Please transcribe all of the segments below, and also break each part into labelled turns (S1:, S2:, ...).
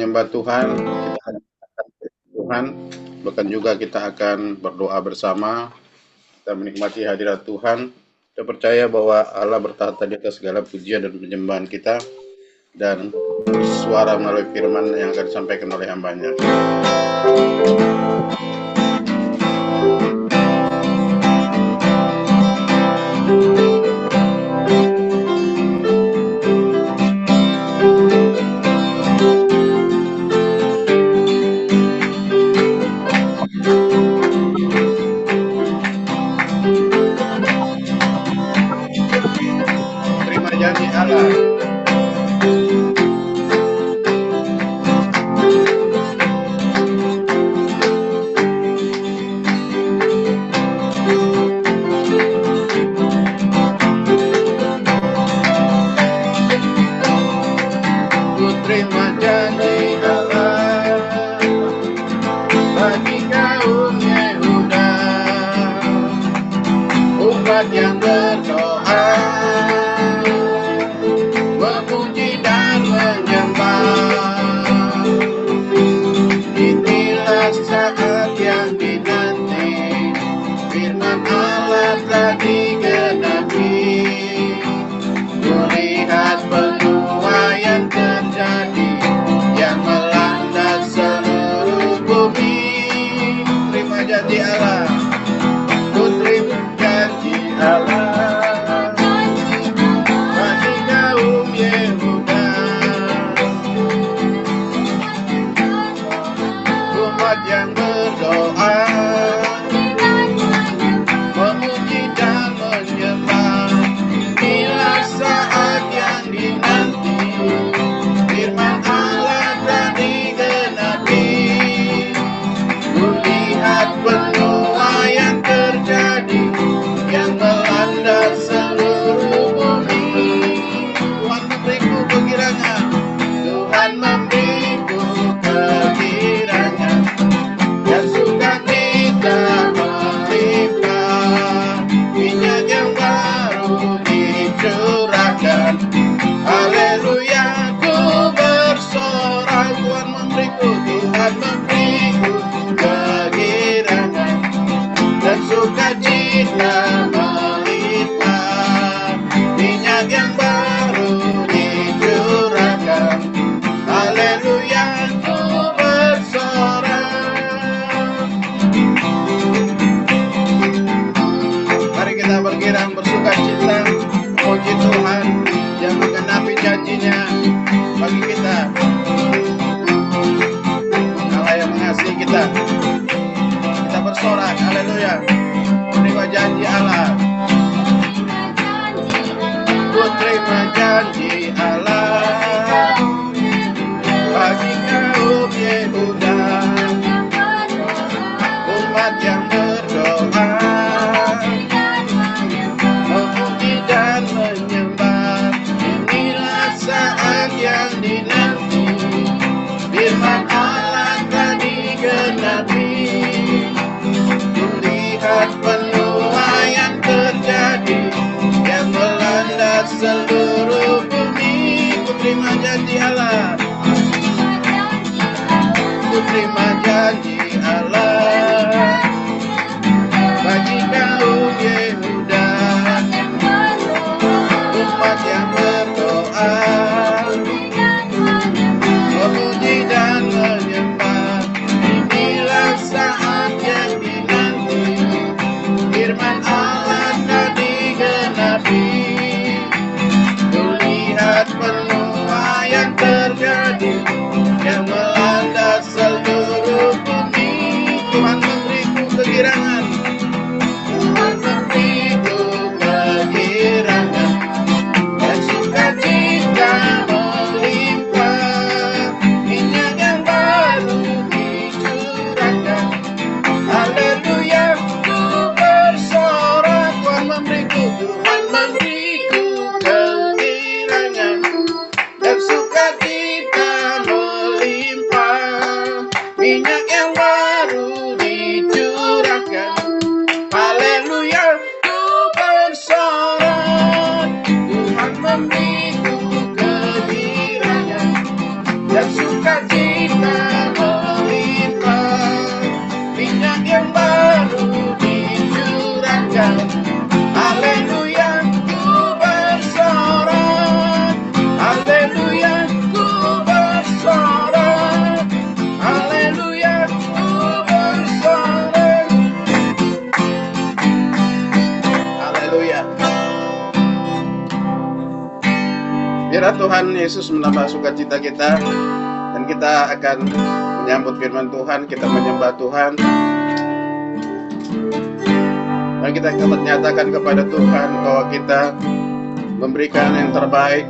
S1: menyembah Tuhan, kita akan Tuhan, bahkan juga kita akan berdoa bersama, kita menikmati hadirat Tuhan. Kita percaya bahwa Allah bertahta di atas segala pujian dan penyembahan kita, dan bersuara melalui firman yang akan disampaikan oleh hambanya. Terima janji Allah. Ku terima janji Allah bagi kaum Yehuda, umat yang berdoa, memuji dan menyembah. Inilah saat yang dinanti, firman Allah telah digenapi. Kulihat penuaian terjadi yang melanda seluruh bumi. Terima janji Allah. Ku terima janji Allah bagi kaum Yehuda, umat yang berdoa, memuji dan menyembah. Inilah saat yang dinanti, firman Allah telah digenapi. Kulihat penuaian terjadi yang melanda seluruh bumi. Tuhan memberiku kegirangan, Tuhan memberiku kegirangan, dan sukacita melimpah. Minyak yang baru dicurahkan, haleluya, ku bersorak. Tuhan memberiku kegirangan, dan sukacita melimpah. Minyak yang baru dicurahkan, haleluya, ku bersorak. Mari kita bergirang bersukacita, puji Tuhan yang menggenapi janjinya bagi kita. Allah yang mengasihi kita. Kita bersorak, haleluya. Terima janji Allah. Ku terima janji Allah bagi kaum Yehuda, umat yang berdoa, memuji dan menyembah. Inilah saat yang dinanti, firman Allah telah digenapi. Kulihat penuaian terjadi yang melanda seluruh bumi. Ku terima janji Allah. Ku terima janji Allah bagi kaum Yehuda, umat yang berdoa, memuji dan menyembah. Inilah saat yang dinanti, firman Allah telah digenapi. Kulihat penuaian terjadi yang melanda seluruh bumi. Tuhan Yesus menambah sukacita kita, dan kita akan menyambut firman Tuhan, kita menyembah Tuhan, dan kita akan menyatakan kepada Tuhan bahwa kita memberikan yang terbaik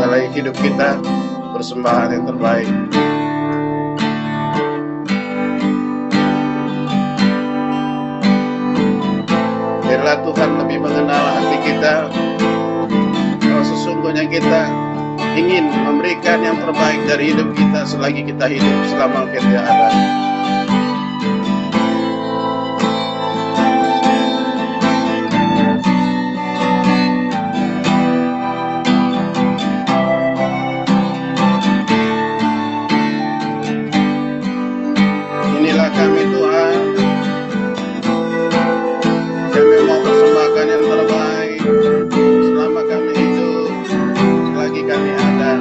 S1: dalam hidup kita, persembahan yang terbaik. Biarlah Tuhan lebih mengenal hati kita, bahwa sesungguhnya kita ingin memberikan yang terbaik dari hidup kita selagi kita hidup selama kita ada. Inilah kami Tuhan, kami mau persembahkan yang terbaik selama kami hidup, selagi kami ada.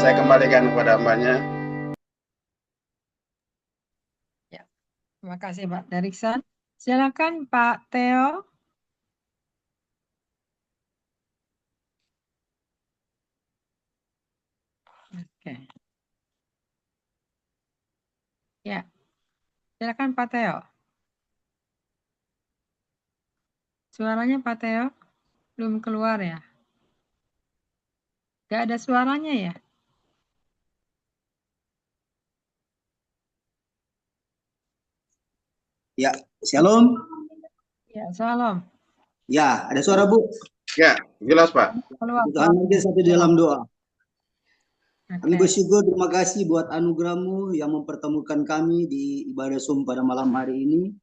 S1: saya kembalikan kepada hambanya.
S2: Ya, terima kasih Pak Derikson. Silakan Pak Theo. Oke. Ya, silakan Pak Theo. Suaranya Pak Theo belum keluar ya? Gak ada suaranya ya?
S3: Ya, shalom.
S2: Ya, salam.
S3: Ya, ada suara Bu.
S1: Ya, jelas Pak.
S3: Tuhan lagi satu di dalam doa. Kami
S2: Oke.
S3: bersyukur, terima kasih buat anugerah-Mu yang mempertemukan kami di ibadah Zoom pada malam hari ini.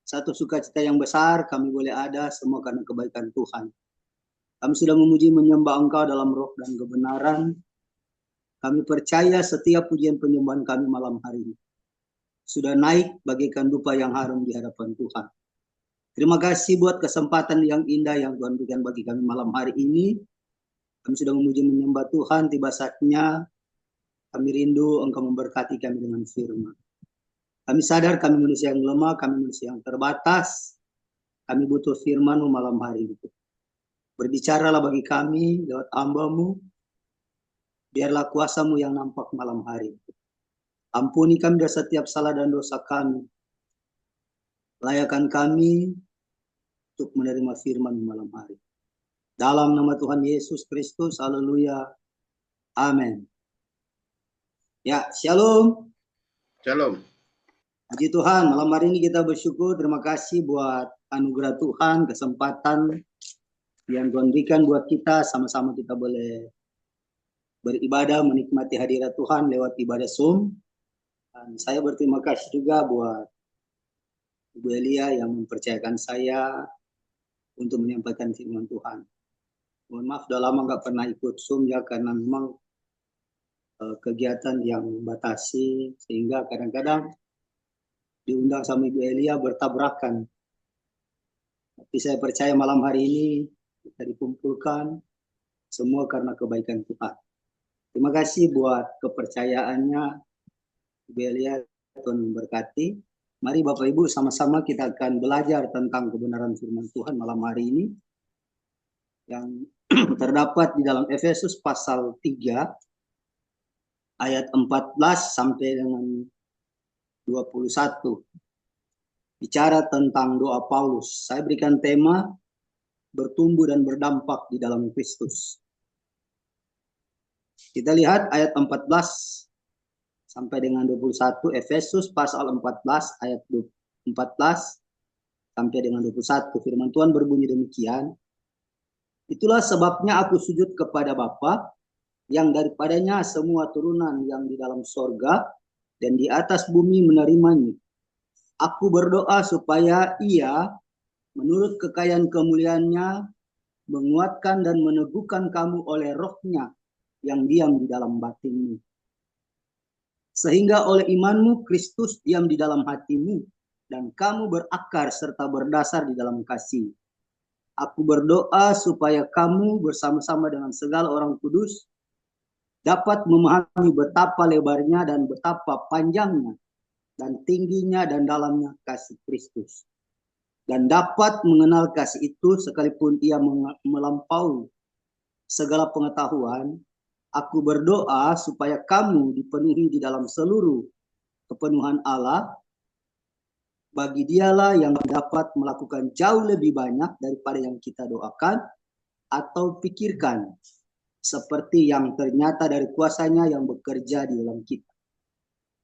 S3: Satu sukacita yang besar kami boleh ada semua karena kebaikan Tuhan. Kami sudah memuji menyembah Engkau dalam roh dan kebenaran. Kami percaya setiap pujian penyembahan kami malam hari ini sudah naik bagaikan dupa yang harum di hadapan Tuhan. Terima kasih buat kesempatan yang indah yang Tuhan berikan bagi kami malam hari ini. Kami sudah memuji menyembah Tuhan, tiba saatnya kami rindu Engkau memberkati kami dengan firman. Kami sadar kami manusia yang lemah, kami manusia yang terbatas. Kami butuh firman-Mu malam hari ini. Berbicaralah bagi kami lewat hamba-Mu. Biarlah kuasa-Mu yang nampak malam hari ini. Ampuni kami dari setiap salah dan dosa kami. Layakan kami untuk menerima firman malam hari. Dalam nama Tuhan Yesus Kristus, haleluya. Amin. Ya, shalom.
S1: Shalom.
S3: Puji Tuhan, malam hari ini kita bersyukur, terima kasih buat anugerah Tuhan, kesempatan yang Tuhan berikan buat kita, sama-sama kita boleh beribadah, menikmati hadirat Tuhan lewat ibadah Zoom. Dan saya berterima kasih juga buat Ibu Elia yang mempercayakan saya untuk menyampaikan firman Tuhan. Mohon maaf, udah lama nggak pernah ikut Zoom ya, karena memang kegiatan yang membatasi, sehingga kadang-kadang diundang sama Ibu Elia bertabrakan. Tapi saya percaya malam hari ini kita dikumpulkan semua karena kebaikan Tuhan. Terima kasih buat kepercayaannya Ibu Elia, Tuhan memberkati. Mari Bapak Ibu sama-sama kita akan belajar tentang kebenaran firman Tuhan malam hari ini yang terdapat di dalam Efesus pasal 3 ayat 14 sampai dengan 21. Bicara tentang doa Paulus. Saya berikan tema bertumbuh dan berdampak di dalam Kristus. Kita lihat ayat 14 sampai dengan 21, Efesus pasal 14 ayat 14 sampai dengan 21. Firman Tuhan berbunyi demikian. Itulah sebabnya aku sujud kepada Bapa yang daripadanya semua turunan yang di dalam sorga dan di atas bumi menerimanya. Aku berdoa supaya Ia menurut kekayaan kemuliaannya menguatkan dan meneguhkan kamu oleh rohnya yang diam di dalam batinmu. Sehingga oleh imanmu Kristus diam di dalam hatimu dan kamu berakar serta berdasar di dalam kasih. Aku berdoa supaya kamu bersama-sama dengan segala orang kudus dapat memahami betapa lebarnya dan betapa panjangnya dan tingginya dan dalamnya kasih Kristus. Dan dapat mengenal kasih itu sekalipun ia melampaui segala pengetahuan. Aku berdoa supaya kamu dipenuhi di dalam seluruh kepenuhan Allah. Bagi Dialah yang dapat melakukan jauh lebih banyak daripada yang kita doakan atau pikirkan, seperti yang ternyata dari kuasanya yang bekerja di dalam kita.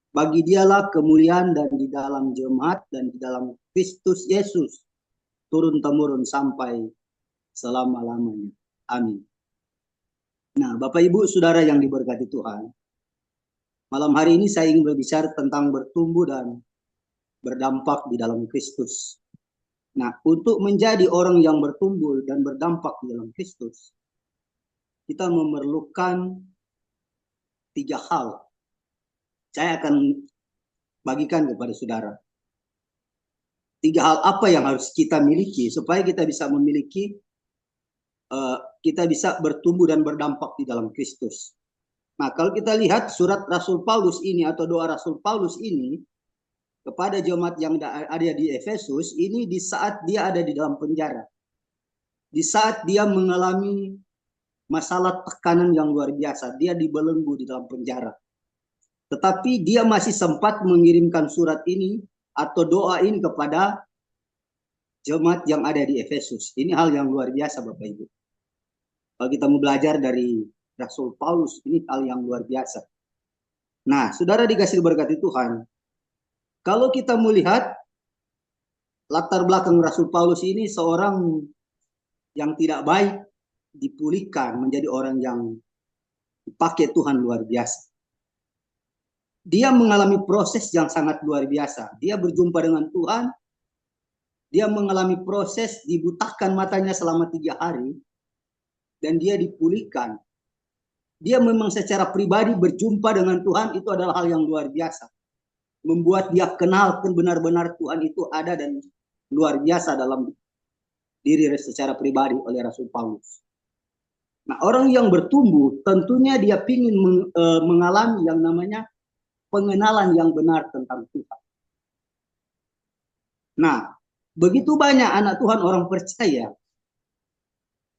S3: Bagi Dialah kemuliaan dan di dalam jemaat dan di dalam Kristus Yesus turun-temurun sampai selama-lamanya. Amin. Nah, Bapak Ibu Saudara yang diberkati Tuhan, malam hari ini saya ingin berbicara tentang bertumbuh dan berdampak di dalam Kristus. Nah, untuk menjadi orang yang bertumbuh dan berdampak di dalam Kristus, kita memerlukan 3 hal. Saya akan bagikan kepada saudara. 3 hal apa yang harus kita miliki supaya kita bisa memiliki, kita bisa bertumbuh dan berdampak di dalam Kristus. Nah, kalau kita lihat surat Rasul Paulus ini atau doa Rasul Paulus ini kepada jemaat yang ada di Efesus, ini di saat dia ada di dalam penjara. Di saat dia mengalami masalah tekanan yang luar biasa, dia dibelenggu di dalam penjara. Tetapi dia masih sempat mengirimkan surat ini atau doa ini kepada jemaat yang ada di Efesus. Ini hal yang luar biasa, Bapak Ibu. Kalau kita mau belajar dari Rasul Paulus, ini hal yang luar biasa. Nah, saudara dikasih berkati Tuhan, kalau kita melihat latar belakang Rasul Paulus ini seorang yang tidak baik dipulihkan menjadi orang yang dipakai Tuhan luar biasa. Dia mengalami proses yang sangat luar biasa. Dia berjumpa dengan Tuhan, dia mengalami proses dibutakan matanya selama 3 hari, dan dia dipulihkan. Dia memang secara pribadi berjumpa dengan Tuhan, itu adalah hal yang luar biasa. Membuat dia kenal benar-benar Tuhan itu ada dan luar biasa dalam diri secara pribadi oleh Rasul Paulus. Nah, orang yang bertumbuh tentunya dia ingin mengalami yang namanya pengenalan yang benar tentang Tuhan. Nah, begitu banyak anak Tuhan orang percaya,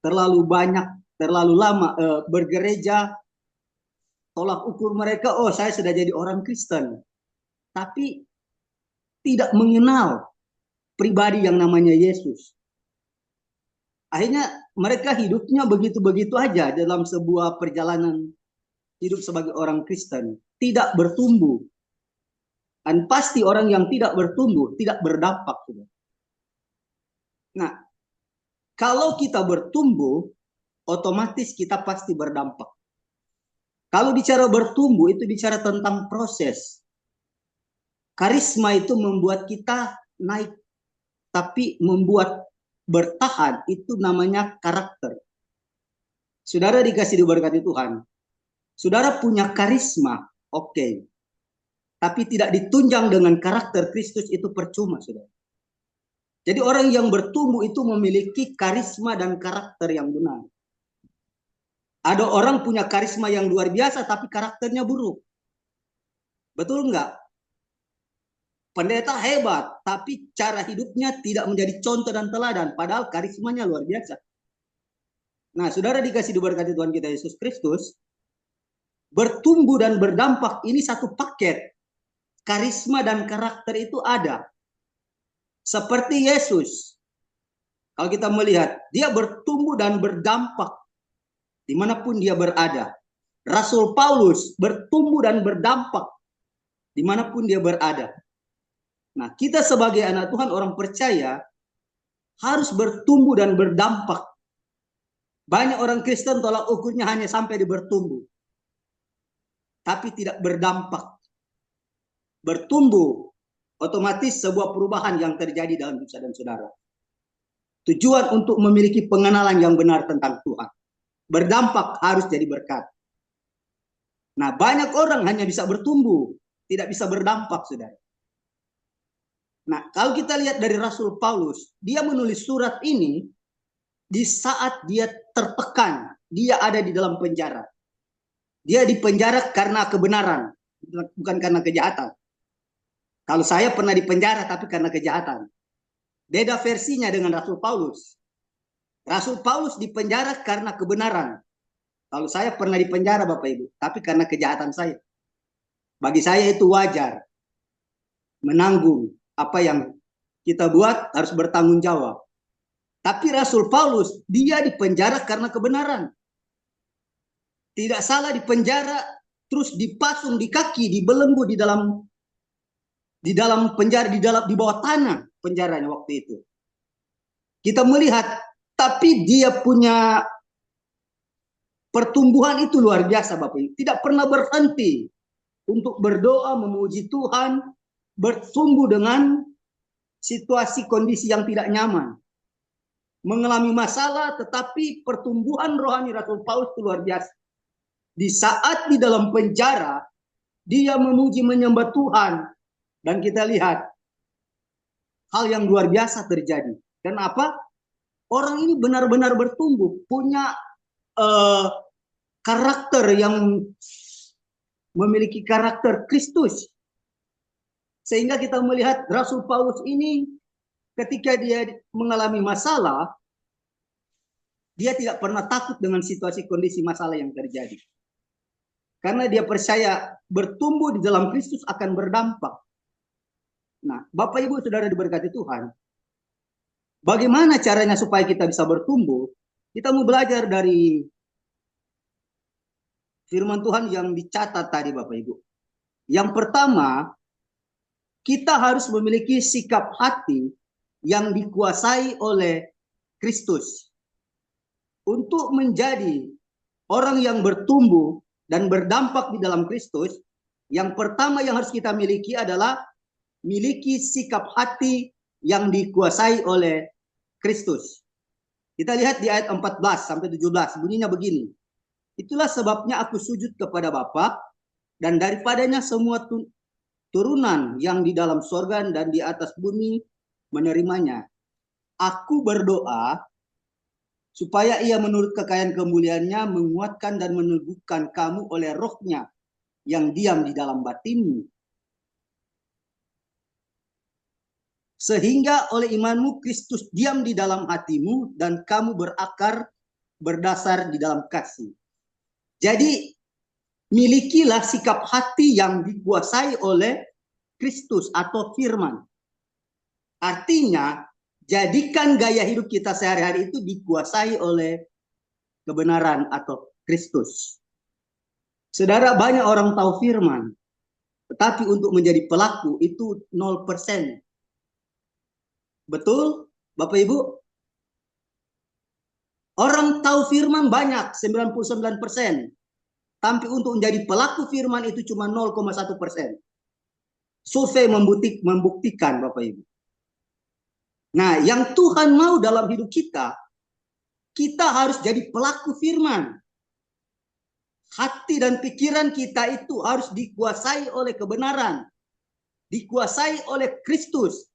S3: terlalu banyak, terlalu lama bergereja, tolak ukur mereka, oh saya sudah jadi orang Kristen. Tapi tidak mengenal pribadi yang namanya Yesus. Akhirnya mereka hidupnya begitu-begitu aja dalam sebuah perjalanan hidup sebagai orang Kristen. Tidak bertumbuh. Dan pasti orang yang tidak bertumbuh, tidak berdampak. Nah, kalau kita bertumbuh, otomatis kita pasti berdampak. Kalau bicara bertumbuh, itu bicara tentang proses. Karisma itu membuat kita naik. Tapi membuat bertahan itu namanya karakter. Saudara dikasih diberkati Tuhan. Saudara punya karisma, oke. Tapi tidak ditunjang dengan karakter Kristus, itu percuma, saudara. Jadi orang yang bertumbuh itu memiliki karisma dan karakter yang benar. Ada orang punya karisma yang luar biasa tapi karakternya buruk. Betul enggak? Pendeta hebat, tapi cara hidupnya tidak menjadi contoh dan teladan, padahal karismanya luar biasa. Nah, saudara dikasih diberkati Tuhan kita Yesus Kristus, bertumbuh dan berdampak ini satu paket. Karisma dan karakter itu ada. Seperti Yesus. Kalau kita melihat, dia bertumbuh dan berdampak dimanapun dia berada. Rasul Paulus bertumbuh dan berdampak dimanapun dia berada. Nah, kita sebagai anak Tuhan, orang percaya, harus bertumbuh dan berdampak. Banyak orang Kristen tolak ukurnya hanya sampai di bertumbuh. Tapi tidak berdampak. Bertumbuh, otomatis sebuah perubahan yang terjadi dalam hidup saya dan saudara. Tujuan untuk memiliki pengenalan yang benar tentang Tuhan. Berdampak harus jadi berkat. Nah, banyak orang hanya bisa bertumbuh, tidak bisa berdampak, saudara. Nah, kalau kita lihat dari Rasul Paulus, dia menulis surat ini di saat dia tertekan, dia ada di dalam penjara. Dia dipenjara karena kebenaran, bukan karena kejahatan. Kalau saya pernah dipenjara tapi karena kejahatan. Beda versinya dengan Rasul Paulus. Rasul Paulus dipenjara karena kebenaran. Kalau saya pernah dipenjara, Bapak Ibu, tapi karena kejahatan saya. Bagi saya itu wajar. Menanggung apa yang kita buat, harus bertanggung jawab. Tapi Rasul Paulus, dia dipenjara karena kebenaran. Tidak salah dipenjara, terus dipasung di kaki, dibelenggu di dalam penjara, di bawah tanah penjaranya waktu itu. Kita melihat, tapi dia punya pertumbuhan itu luar biasa, Bapak Ibu. Tidak pernah berhenti untuk berdoa, memuji Tuhan, bertumbuh dengan situasi kondisi yang tidak nyaman. Mengalami masalah, tetapi pertumbuhan rohani Rasul Paulus itu luar biasa. Di saat di dalam penjara, dia memuji menyembah Tuhan. Dan kita lihat, hal yang luar biasa terjadi. Kenapa? Orang ini benar-benar bertumbuh, punya karakter yang memiliki karakter Kristus. Sehingga kita melihat Rasul Paulus ini ketika dia mengalami masalah, dia tidak pernah takut dengan situasi kondisi masalah yang terjadi. Karena dia percaya bertumbuh di dalam Kristus akan berdampak. Nah, Bapak Ibu Saudara diberkati Tuhan, bagaimana caranya supaya kita bisa bertumbuh? Kita mau belajar dari firman Tuhan yang dicatat tadi Bapak Ibu. Yang pertama, kita harus memiliki sikap hati yang dikuasai oleh Kristus. Untuk menjadi orang yang bertumbuh dan berdampak di dalam Kristus, yang pertama yang harus kita miliki adalah miliki sikap hati yang dikuasai oleh Kristus. Kita lihat di ayat 14 sampai 17, bunyinya begini. Itulah sebabnya aku sujud kepada Bapa, dan daripadanya semua turunan yang di dalam sorga dan di atas bumi menerimanya. Aku berdoa supaya ia menurut kekayaan kemuliaannya menguatkan dan meneguhkan kamu oleh rohnya yang diam di dalam batinmu. Sehingga oleh imanmu Kristus diam di dalam hatimu dan kamu berakar berdasar di dalam kasih. Jadi milikilah sikap hati yang dikuasai oleh Kristus atau firman. Artinya jadikan gaya hidup kita sehari-hari itu dikuasai oleh kebenaran atau Kristus. Saudara, banyak orang tahu firman, tetapi untuk menjadi pelaku itu 0%. Betul, Bapak Ibu? Orang tahu firman banyak, 99%. Tapi untuk menjadi pelaku firman itu cuma 0,1%. Survei membuktikan, Bapak Ibu. Nah, yang Tuhan mau dalam hidup kita harus jadi pelaku firman. Hati dan pikiran kita itu harus dikuasai oleh kebenaran. Dikuasai oleh Kristus.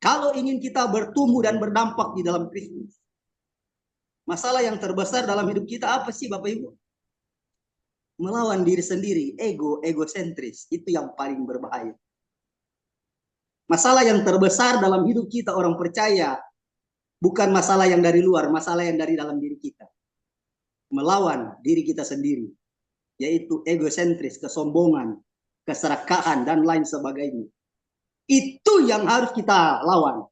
S3: Kalau ingin kita bertumbuh dan berdampak di dalam Kristus. Masalah yang terbesar dalam hidup kita apa sih Bapak Ibu? Melawan diri sendiri, egosentris. Itu yang paling berbahaya. Masalah yang terbesar dalam hidup kita orang percaya bukan masalah yang dari luar, masalah yang dari dalam diri kita. Melawan diri kita sendiri, yaitu egosentris, kesombongan, keserakahan, dan lain sebagainya. Itu yang harus kita lawan.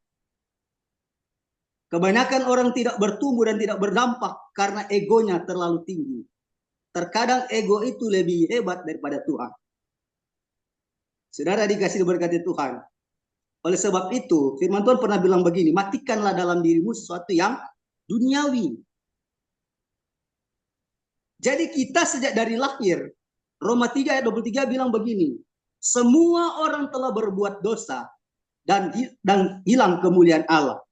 S3: Kebanyakan orang tidak bertumbuh dan tidak berdampak karena egonya terlalu tinggi. Terkadang ego itu lebih hebat daripada Tuhan. Saudara dikasih diberkati Tuhan. Oleh sebab itu, firman Tuhan pernah bilang begini, matikanlah dalam dirimu sesuatu yang duniawi. Jadi kita sejak dari lahir, Roma 3 ayat 23 bilang begini, semua orang telah berbuat dosa dan hilang kemuliaan Allah.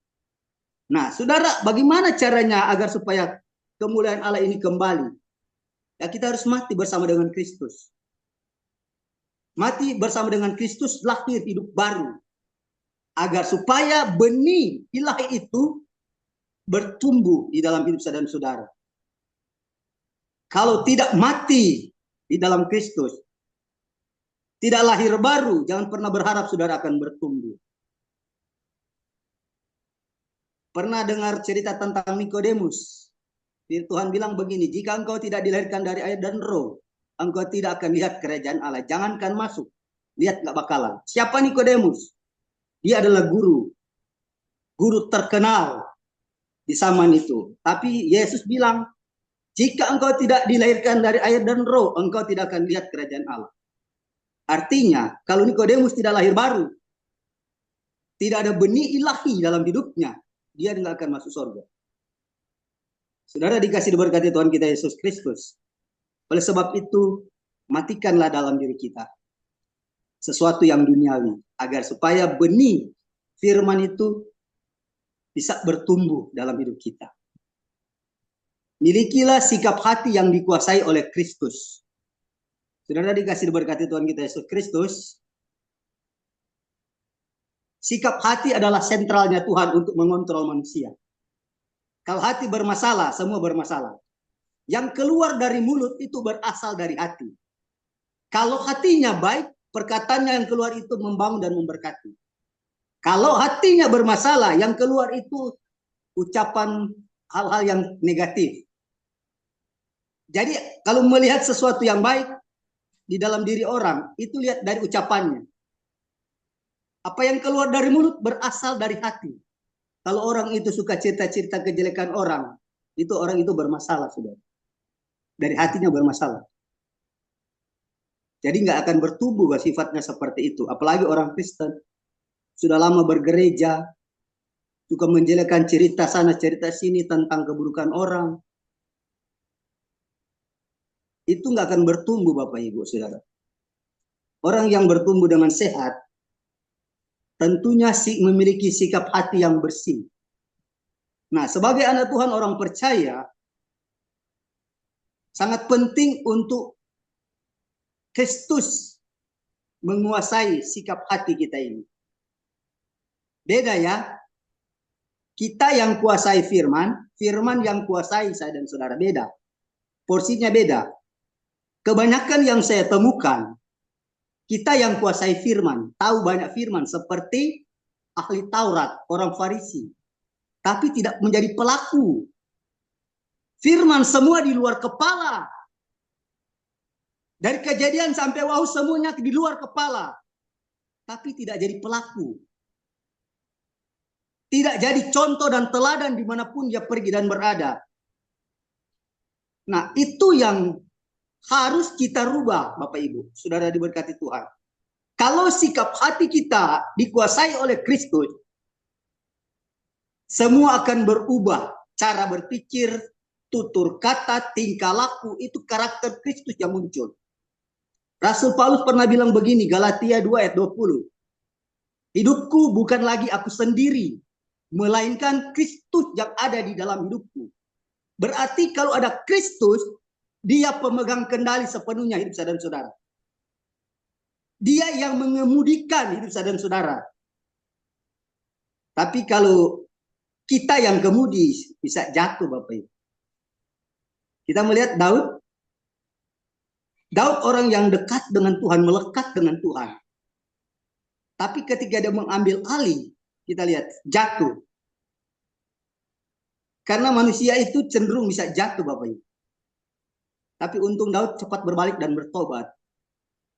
S3: Nah, saudara, bagaimana caranya agar supaya kemuliaan Allah ini kembali? Ya, kita harus mati bersama dengan Kristus. Mati bersama dengan Kristus, lahir hidup baru. Agar supaya benih ilahi itu bertumbuh di dalam hidup saudara-saudara. Kalau tidak mati di dalam Kristus, tidak lahir baru, jangan pernah berharap saudara akan bertumbuh. Pernah dengar cerita tentang Nikodemus? Tuhan bilang begini, jika engkau tidak dilahirkan dari air dan roh, engkau tidak akan lihat kerajaan Allah. Jangankan masuk, lihat gak bakalan. Siapa Nikodemus? Dia adalah guru terkenal di zaman itu. Tapi Yesus bilang, jika engkau tidak dilahirkan dari air dan roh, engkau tidak akan lihat kerajaan Allah. Artinya, kalau Nikodemus tidak lahir baru, tidak ada benih ilahi dalam hidupnya, dia tidak akan masuk surga. Saudara dikasih diberkati Tuhan kita Yesus Kristus. Oleh sebab itu, matikanlah dalam diri kita sesuatu yang duniawi, agar supaya benih firman itu bisa bertumbuh dalam hidup kita. Milikilah sikap hati yang dikuasai oleh Kristus. Saudara dikasih diberkati Tuhan kita Yesus Kristus. Sikap hati adalah sentralnya Tuhan untuk mengontrol manusia. Kalau hati bermasalah, semua bermasalah. Yang keluar dari mulut itu berasal dari hati. Kalau hatinya baik, perkataannya yang keluar itu membangun dan memberkati. Kalau hatinya bermasalah, yang keluar itu ucapan hal-hal yang negatif. Jadi kalau melihat sesuatu yang baik di dalam diri orang, itu lihat dari ucapannya. Apa yang keluar dari mulut berasal dari hati. Kalau orang itu suka cerita-cerita kejelekan orang, itu orang itu bermasalah, sudah. Dari hatinya bermasalah. Jadi nggak akan bertumbuh sifatnya seperti itu. Apalagi orang Kristen sudah lama bergereja, suka menjelekkan cerita sana cerita sini tentang keburukan orang. Itu nggak akan bertumbuh, Bapak Ibu Saudara. Orang yang bertumbuh dengan sehat tentunya memiliki sikap hati yang bersih. Nah, sebagai anak Tuhan, orang percaya sangat penting untuk Kristus menguasai sikap hati kita ini. Beda ya. Kita yang kuasai firman, firman yang kuasai saya dan saudara, beda. Porsinya beda. Kebanyakan yang saya temukan, kita yang kuasai firman, tahu banyak firman seperti ahli Taurat, orang Farisi, tapi tidak menjadi pelaku. Firman semua di luar kepala. Dari Kejadian sampai Wahyu semuanya di luar kepala. Tapi tidak jadi pelaku. Tidak jadi contoh dan teladan dimanapun dia pergi dan berada. Nah, itu yang harus kita rubah, Bapak Ibu. Saudara diberkati Tuhan. Kalau sikap hati kita dikuasai oleh Kristus, semua akan berubah. Cara berpikir, tutur kata, tingkah laku, itu karakter Kristus yang muncul. Rasul Paulus pernah bilang begini, Galatia 2 ayat 20. Hidupku bukan lagi aku sendiri, melainkan Kristus yang ada di dalam hidupku. Berarti kalau ada Kristus, dia pemegang kendali sepenuhnya hidup saya dan saudara. Dia yang mengemudikan hidup saya dan saudara. Tapi kalau kita yang kemudi, bisa jatuh, Bapak Ibu. Kita melihat Daud. Daud orang yang dekat dengan Tuhan, melekat dengan Tuhan. Tapi ketika dia mengambil alih, kita lihat jatuh. Karena manusia itu cenderung bisa jatuh, Bapak Ibu. Tapi untung Daud cepat berbalik dan bertobat.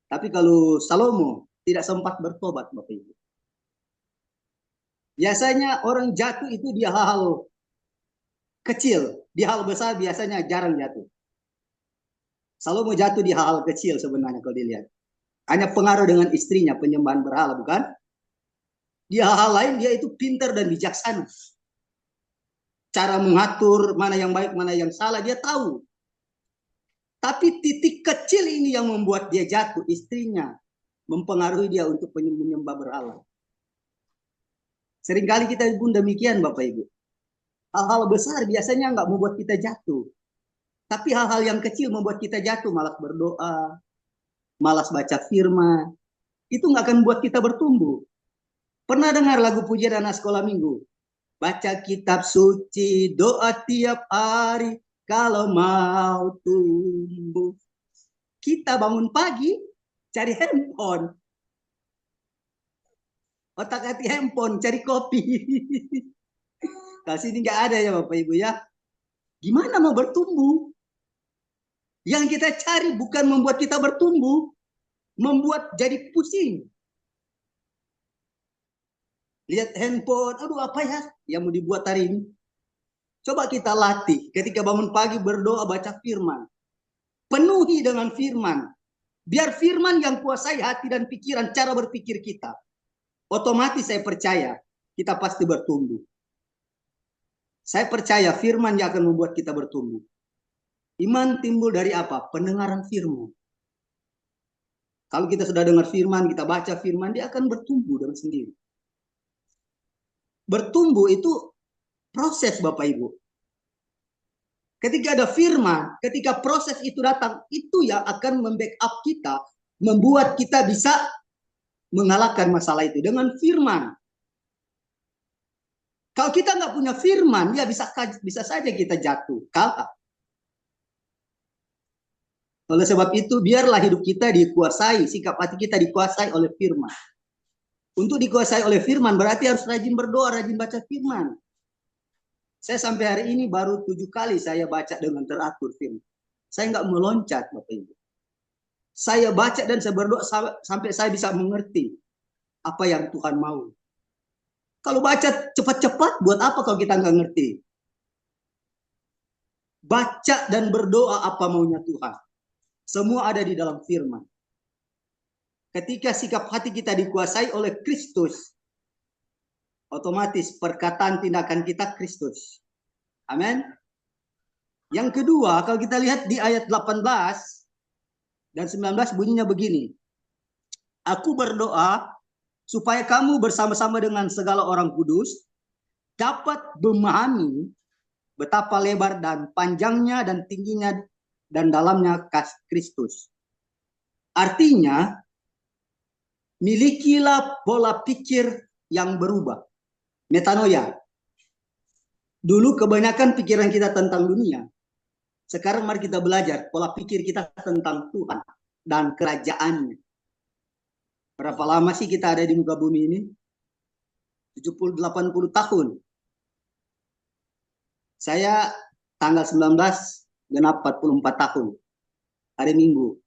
S3: Tapi kalau Salomo tidak sempat bertobat, Bapak Ibu. Biasanya orang jatuh itu di hal-hal kecil, di hal besar biasanya jarang jatuh. Salomo jatuh di hal-hal kecil sebenarnya kalau dilihat. Hanya pengaruh dengan istrinya, penyembahan berhala, bukan? Di hal-hal lain dia itu pintar dan bijaksana. Cara mengatur mana yang baik, mana yang salah, dia tahu. Tapi titik kecil ini yang membuat dia jatuh, istrinya. Mempengaruhi dia untuk menyembah berhala. Seringkali kita pun demikian, Bapak Ibu. Hal-hal besar biasanya nggak membuat kita jatuh. Tapi hal-hal yang kecil membuat kita jatuh, malas berdoa, malas baca firman. Itu nggak akan membuat kita bertumbuh. Pernah dengar lagu pujian anak sekolah minggu? Baca kitab suci, doa tiap hari, kalau mau tumbuh. Kita bangun pagi, cari handphone. Otak-atik handphone, cari kopi. Kalau sini nggak ada ya Bapak Ibu ya. Gimana mau bertumbuh? Yang kita cari bukan membuat kita bertumbuh, membuat jadi pusing. Lihat handphone, aduh apa ya yang mau dibuat hari ini? Coba kita latih ketika bangun pagi berdoa baca firman. Penuhi dengan firman. Biar firman yang kuasai hati dan pikiran, cara berpikir kita. Otomatis saya percaya kita pasti bertumbuh. Saya percaya firman yang akan membuat kita bertumbuh. Iman timbul dari apa? Pendengaran firman. Kalau kita sudah dengar firman, kita baca firman, dia akan bertumbuh dengan sendiri. Bertumbuh itu proses, Bapak Ibu. Ketika ada firman, ketika proses itu datang, itu yang akan membackup kita, membuat kita bisa mengalahkan masalah itu dengan firman. Kalau kita nggak punya firman, ya bisa saja kita jatuh, kalah. Oleh sebab itu, biarlah hidup kita dikuasai, sikap hati kita dikuasai oleh firman. Untuk dikuasai oleh firman berarti harus rajin berdoa, rajin baca firman. Saya sampai hari ini baru 7 kali saya baca dengan teratur firman. Saya nggak meloncat, Bapak Ibu. Saya baca dan saya berdoa sampai saya bisa mengerti apa yang Tuhan mau. Kalau baca cepat-cepat, buat apa kalau kita nggak ngerti? Baca dan berdoa apa maunya Tuhan. Semua ada di dalam firman. Ketika sikap hati kita dikuasai oleh Kristus, otomatis perkataan tindakan kita Kristus. Amin. Yang kedua, kalau kita lihat di ayat 18 dan 19 bunyinya begini. Aku berdoa supaya kamu bersama-sama dengan segala orang kudus dapat memahami betapa lebar dan panjangnya dan tingginya dan dalamnya Kristus. Artinya, milikilah pola pikir yang berubah. Metanoia. Dulu kebanyakan pikiran kita tentang dunia. Sekarang mari kita belajar pola pikir kita tentang Tuhan dan kerajaannya. Berapa lama sih kita ada di muka bumi ini? 70-80 tahun. Saya tanggal 19 genap 44 tahun. Hari Minggu.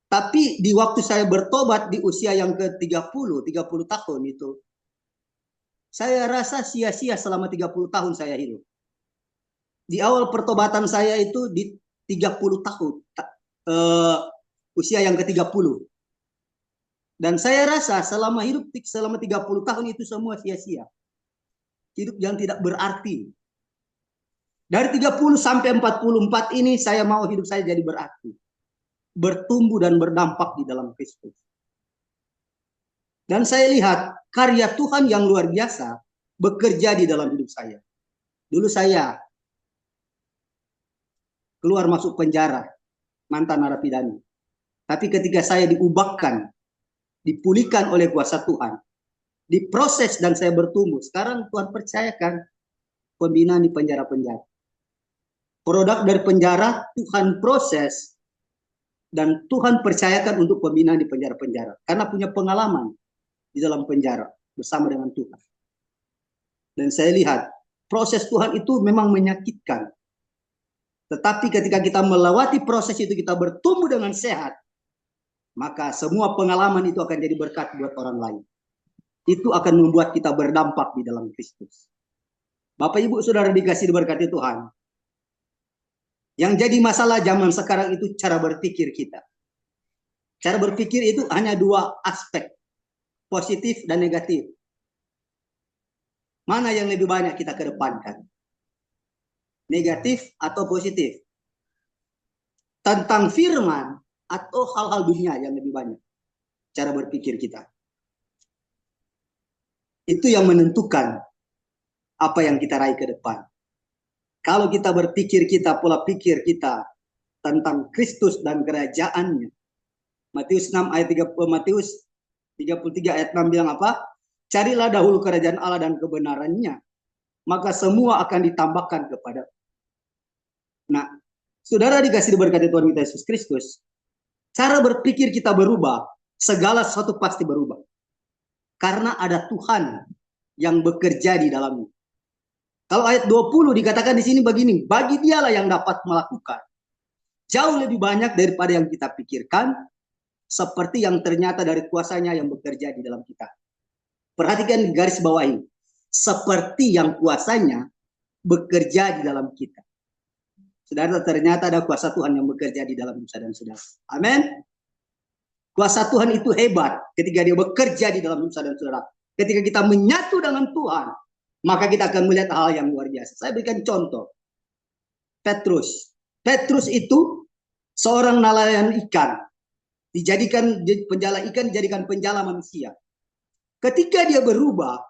S3: Tapi di waktu saya bertobat di usia yang ke-30 tahun itu, saya rasa sia-sia selama 30 tahun saya hidup. Di awal pertobatan saya itu di 30 tahun, usia yang ke-30. Dan saya rasa selama hidup selama 30 tahun itu semua sia-sia. Hidup yang tidak berarti. Dari 30 sampai 44 ini saya mau hidup saya jadi berarti. Bertumbuh dan berdampak di dalam Kristus. Dan saya lihat karya Tuhan yang luar biasa bekerja di dalam hidup saya. Dulu saya keluar masuk penjara, mantan narapidana. Tapi ketika saya diubahkan, dipulihkan oleh kuasa Tuhan, diproses dan saya bertumbuh. Sekarang Tuhan percayakan pembinaan di penjara-penjara. Produk dari penjara Tuhan proses dan Tuhan percayakan untuk pembinaan di penjara-penjara. Karena punya pengalaman di dalam penjara bersama dengan Tuhan. Dan saya lihat proses Tuhan itu memang menyakitkan. Tetapi ketika kita melewati proses itu, kita bertumbuh dengan sehat, maka semua pengalaman itu akan jadi berkat buat orang lain. Itu akan membuat kita berdampak di dalam Kristus. Bapak Ibu Saudara dikasih diberkati Tuhan. Yang jadi masalah zaman sekarang itu cara berpikir kita. Cara berpikir itu hanya dua aspek, positif dan negatif. Mana yang lebih banyak kita kedepankan? Negatif atau positif? Tentang firman atau hal-hal dunia yang lebih banyak? Cara berpikir kita. Itu yang menentukan apa yang kita raih ke depan. Kalau kita berpikir kita, pola pikir kita tentang Kristus dan kerajaannya. Matius 33 ayat 6 bilang apa? Carilah dahulu kerajaan Allah dan kebenarannya, maka semua akan ditambahkan kepada. Nah, saudara dikasih diberkati Tuhan kita Yesus Kristus, cara berpikir kita berubah, segala sesuatu pasti berubah. Karena ada Tuhan yang bekerja di dalamnya. Kalau ayat 20 dikatakan di sini begini, bagi dialah yang dapat melakukan jauh lebih banyak daripada yang kita pikirkan, seperti yang ternyata dari kuasanya yang bekerja di dalam kita. Perhatikan garis bawah ini, seperti yang kuasanya bekerja di dalam kita. Saudara, ternyata ada kuasa Tuhan yang bekerja di dalam hidup saudara. Amin. Kuasa Tuhan itu hebat ketika dia bekerja di dalam hidup saudara. Ketika kita menyatu dengan Tuhan, maka kita akan melihat hal yang luar biasa. Saya berikan contoh. Petrus. Petrus itu seorang nelayan ikan. Dijadikan penjala ikan, dijadikan penjala manusia. Ketika dia berubah,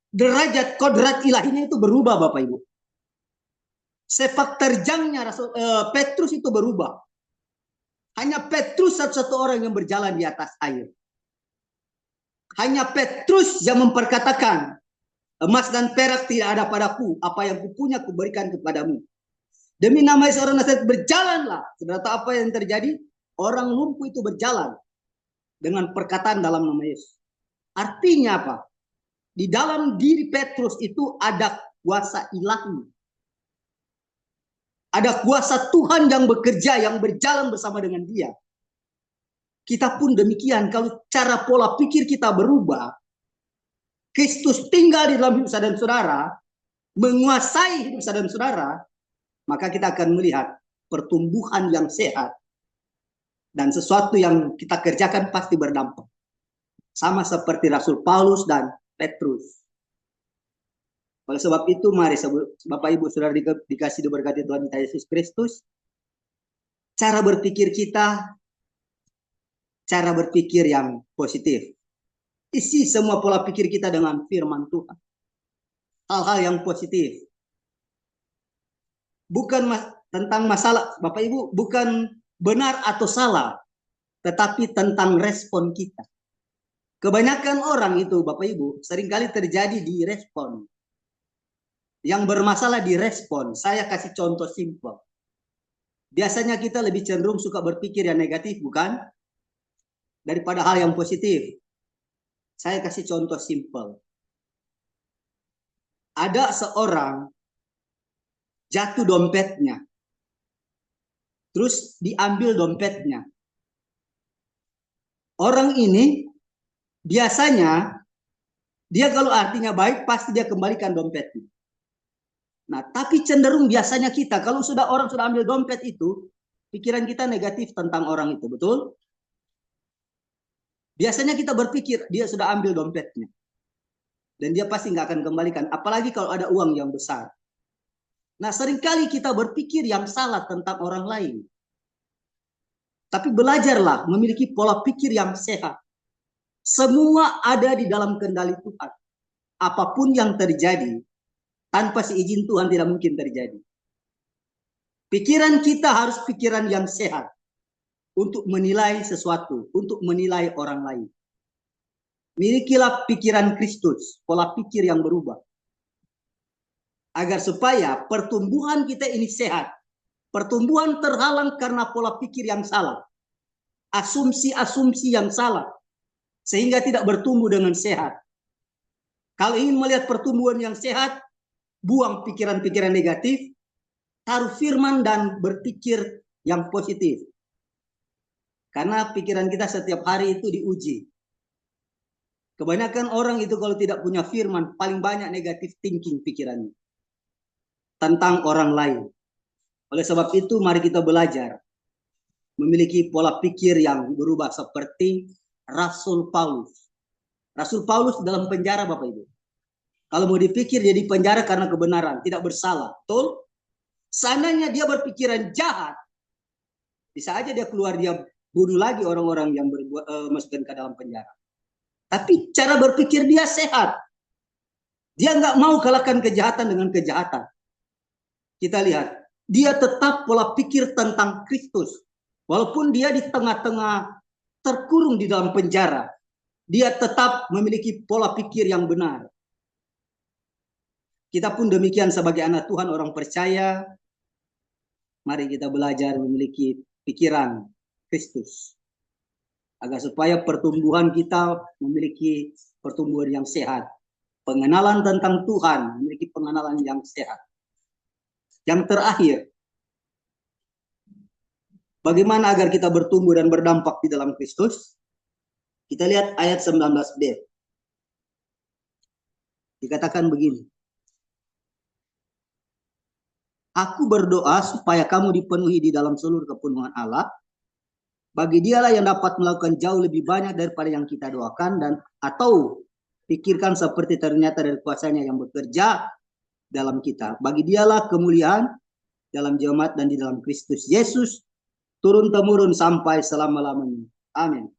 S3: derajat kodrat ilahinya itu berubah, Bapak Ibu. Sepak terjangnya Petrus itu berubah. Hanya Petrus satu-satu orang yang berjalan di atas air. Hanya Petrus yang memperkatakan, emas dan perak tidak ada padaku, apa yang kupunya kuberikan kepadamu. Demi nama Yesus orang Nazaret berjalanlah. Saudara tahu apa yang terjadi? Orang lumpuh itu berjalan dengan perkataan dalam nama Yesus. Artinya apa? Di dalam diri Petrus itu ada kuasa ilahi. Ada kuasa Tuhan yang bekerja, yang berjalan bersama dengan dia. Kita pun demikian, kalau cara pola pikir kita berubah, Kristus tinggal di dalam hidup saya dan saudara, menguasai hidup saya dan saudara, maka kita akan melihat pertumbuhan yang sehat. Dan sesuatu yang kita kerjakan pasti berdampak. Sama seperti Rasul Paulus dan Petrus. Oleh sebab itu, mari Bapak Ibu Saudara dikasih diberkati Tuhan kita Yesus Kristus. Cara berpikir kita, cara berpikir yang positif. Isi semua pola pikir kita dengan firman Tuhan. Hal-hal yang positif. Bukan tentang masalah, Bapak Ibu, bukan benar atau salah, tetapi tentang respon kita. Kebanyakan orang itu, Bapak Ibu, seringkali terjadi di respon. Yang bermasalah di respon. Saya kasih contoh simpel. Biasanya kita lebih cenderung suka berpikir yang negatif, bukan? Daripada hal yang positif. Saya kasih contoh simpel. Ada seorang jatuh dompetnya. Terus diambil dompetnya. Orang ini biasanya dia kalau artinya baik pasti dia kembalikan dompetnya. Nah, tapi cenderung biasanya kita kalau orang sudah ambil dompet itu, pikiran kita negatif tentang orang itu, betul? Biasanya kita berpikir dia sudah ambil dompetnya. Dan dia pasti nggak akan kembalikan, apalagi kalau ada uang yang besar. Nah, seringkali kita berpikir yang salah tentang orang lain. Tapi belajarlah memiliki pola pikir yang sehat. Semua ada di dalam kendali Tuhan. Apapun yang terjadi, tanpa seizin Tuhan tidak mungkin terjadi. Pikiran kita harus pikiran yang sehat. Untuk menilai sesuatu, untuk menilai orang lain. Milikilah pikiran Kristus, pola pikir yang berubah. Agar supaya pertumbuhan kita ini sehat. Pertumbuhan terhalang karena pola pikir yang salah. Asumsi-asumsi yang salah. Sehingga tidak bertumbuh dengan sehat. Kalau ingin melihat pertumbuhan yang sehat, buang pikiran-pikiran negatif, taruh firman dan berpikir yang positif. Karena pikiran kita setiap hari itu diuji. Kebanyakan orang itu kalau tidak punya firman, paling banyak negatif thinking pikirannya. Tentang orang lain. Oleh sebab itu, mari kita belajar. Memiliki pola pikir yang berubah seperti Rasul Paulus. Rasul Paulus dalam penjara, Bapak Ibu. Kalau mau dipikir, dia di penjara karena kebenaran, tidak bersalah. Betul? Seandainya dia berpikiran jahat, bisa aja dia keluar, dia bunuh lagi orang-orang yang masukkan ke dalam penjara. Tapi cara berpikir dia sehat. Dia nggak mau kalahkan kejahatan dengan kejahatan. Kita lihat, dia tetap pola pikir tentang Kristus. Walaupun dia di tengah-tengah terkurung di dalam penjara, dia tetap memiliki pola pikir yang benar. Kita pun demikian sebagai anak Tuhan, orang percaya. Mari kita belajar memiliki pikiran Kristus. Agar supaya pertumbuhan kita memiliki pertumbuhan yang sehat. Pengenalan tentang Tuhan memiliki pengenalan yang sehat. Yang terakhir, bagaimana agar kita bertumbuh dan berdampak di dalam Kristus? Kita lihat ayat 19b. Dikatakan begini. Aku berdoa supaya kamu dipenuhi di dalam seluruh kepenuhan Allah. Bagi dialah yang dapat melakukan jauh lebih banyak daripada yang kita doakan dan atau pikirkan seperti ternyata dari kuasanya yang bekerja dalam kita. Bagi dialah kemuliaan dalam jemaat dan di dalam Kristus Yesus turun-temurun sampai selama-lamanya. Amin.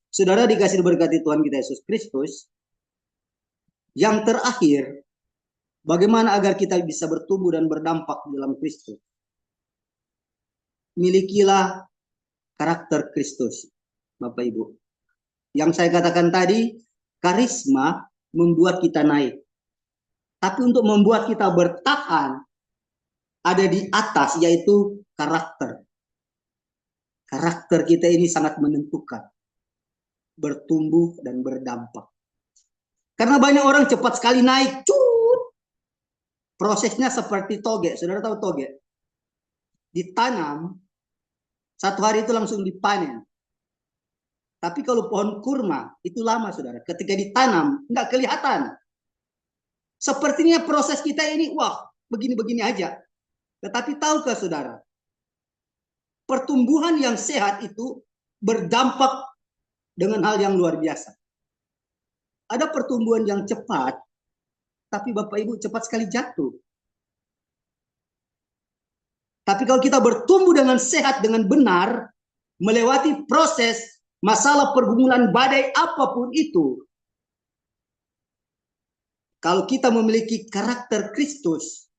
S3: Saudara dikasih berkati Tuhan kita Yesus Kristus. Yang terakhir, bagaimana agar kita bisa bertumbuh dan berdampak di dalam Kristus? Milikilah karakter Kristus, Bapak Ibu. Yang saya katakan tadi, karisma membuat kita naik. Tapi untuk membuat kita bertahan, ada di atas, yaitu karakter. Karakter kita ini sangat menentukan bertumbuh dan berdampak. Karena banyak orang cepat sekali naik, prosesnya seperti toge. Saudara tahu toge? Ditanam, satu hari itu langsung dipanen. Tapi kalau pohon kurma, itu lama, saudara. Ketika ditanam, nggak kelihatan. Sepertinya proses kita ini, wah, begini-begini aja. Tetapi tahukah, saudara, pertumbuhan yang sehat itu berdampak dengan hal yang luar biasa. Ada pertumbuhan yang cepat, tapi Bapak Ibu cepat sekali jatuh. Tapi kalau kita bertumbuh dengan sehat, dengan benar, melewati proses, masalah, pergumulan, badai, apapun itu, kalau kita memiliki karakter Kristus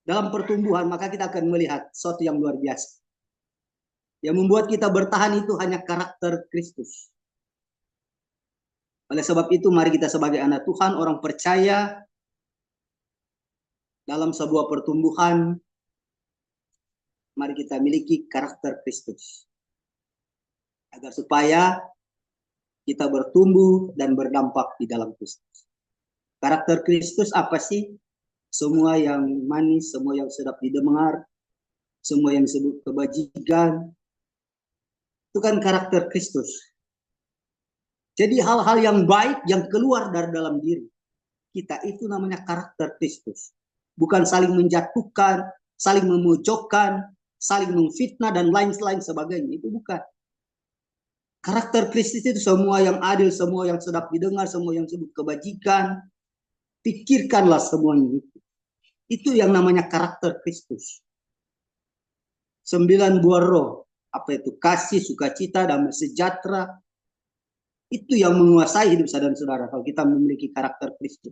S3: dalam pertumbuhan, maka kita akan melihat sesuatu yang luar biasa. Yang membuat kita bertahan itu hanya karakter Kristus. Oleh sebab itu, mari kita sebagai anak Tuhan, orang percaya, dalam sebuah pertumbuhan, mari kita miliki karakter Kristus. Agar supaya kita bertumbuh dan berdampak di dalam Kristus. Karakter Kristus apa sih? Semua yang manis, semua yang sedap didengar, semua yang disebut kebajikan, itu kan karakter Kristus. Jadi hal-hal yang baik yang keluar dari dalam diri kita itu namanya karakter Kristus. Bukan saling menjatuhkan, saling memojokkan, saling memfitnah dan lain-lain sebagainya. Itu bukan. Karakter Kristus itu semua yang adil, semua yang sedap didengar, semua yang disebut kebajikan. Pikirkanlah semuanya itu. Itu yang namanya karakter Kristus. 9 buah roh. Apa itu? Kasih, sukacita, damai sejahtera. Itu yang menguasai hidup saudara-saudara kalau kita memiliki karakter Kristus.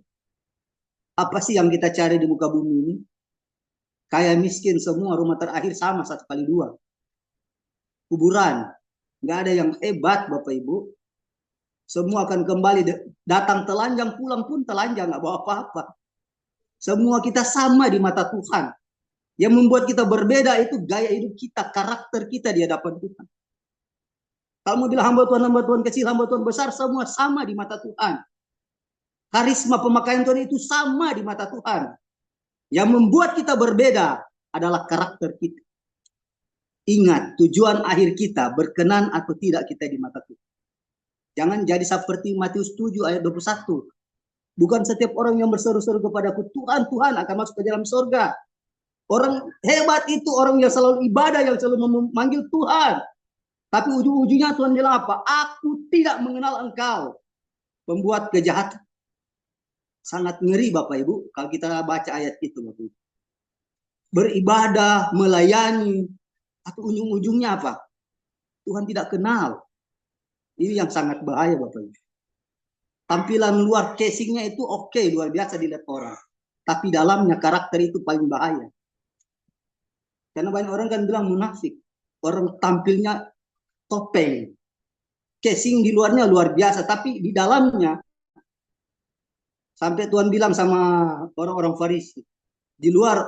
S3: Apa sih yang kita cari di muka bumi ini? Kaya miskin semua, rumah terakhir sama 1x2. Kuburan. Nggak ada yang hebat, Bapak Ibu. Semua akan kembali, datang telanjang, pulang pun telanjang, nggak bawa apa-apa. Semua kita sama di mata Tuhan. Yang membuat kita berbeda itu gaya hidup kita, karakter kita di hadapan Tuhan. Kalau mau bilang hamba Tuhan kecil, hamba Tuhan besar, semua sama di mata Tuhan. Karisma pemakaian Tuhan itu sama di mata Tuhan. Yang membuat kita berbeda adalah karakter kita. Ingat, tujuan akhir kita berkenan atau tidak kita di mata Tuhan. Jangan jadi seperti Matius 7 ayat 21. Bukan setiap orang yang berseru-seru kepadaku, Tuhan, Tuhan, akan masuk ke dalam surga. Orang hebat itu orang yang selalu ibadah, yang selalu memanggil Tuhan. Tapi ujung-ujungnya Tuhan bilang apa? Aku tidak mengenal engkau. Pembuat kejahatan. Sangat ngeri Bapak Ibu kalau kita baca ayat itu Bapak Ibu. Beribadah, melayani, atau ujung-ujungnya apa? Tuhan tidak kenal. Ini yang sangat bahaya Bapak Ibu. Tampilan luar casingnya itu oke, luar biasa dilihat orang. Tapi dalamnya karakter itu paling bahaya. Karena banyak orang kan bilang munafik. Orang tampilnya topeng. Casing di luarnya luar biasa, tapi di dalamnya sampai Tuhan bilang sama orang-orang Farisi, di luar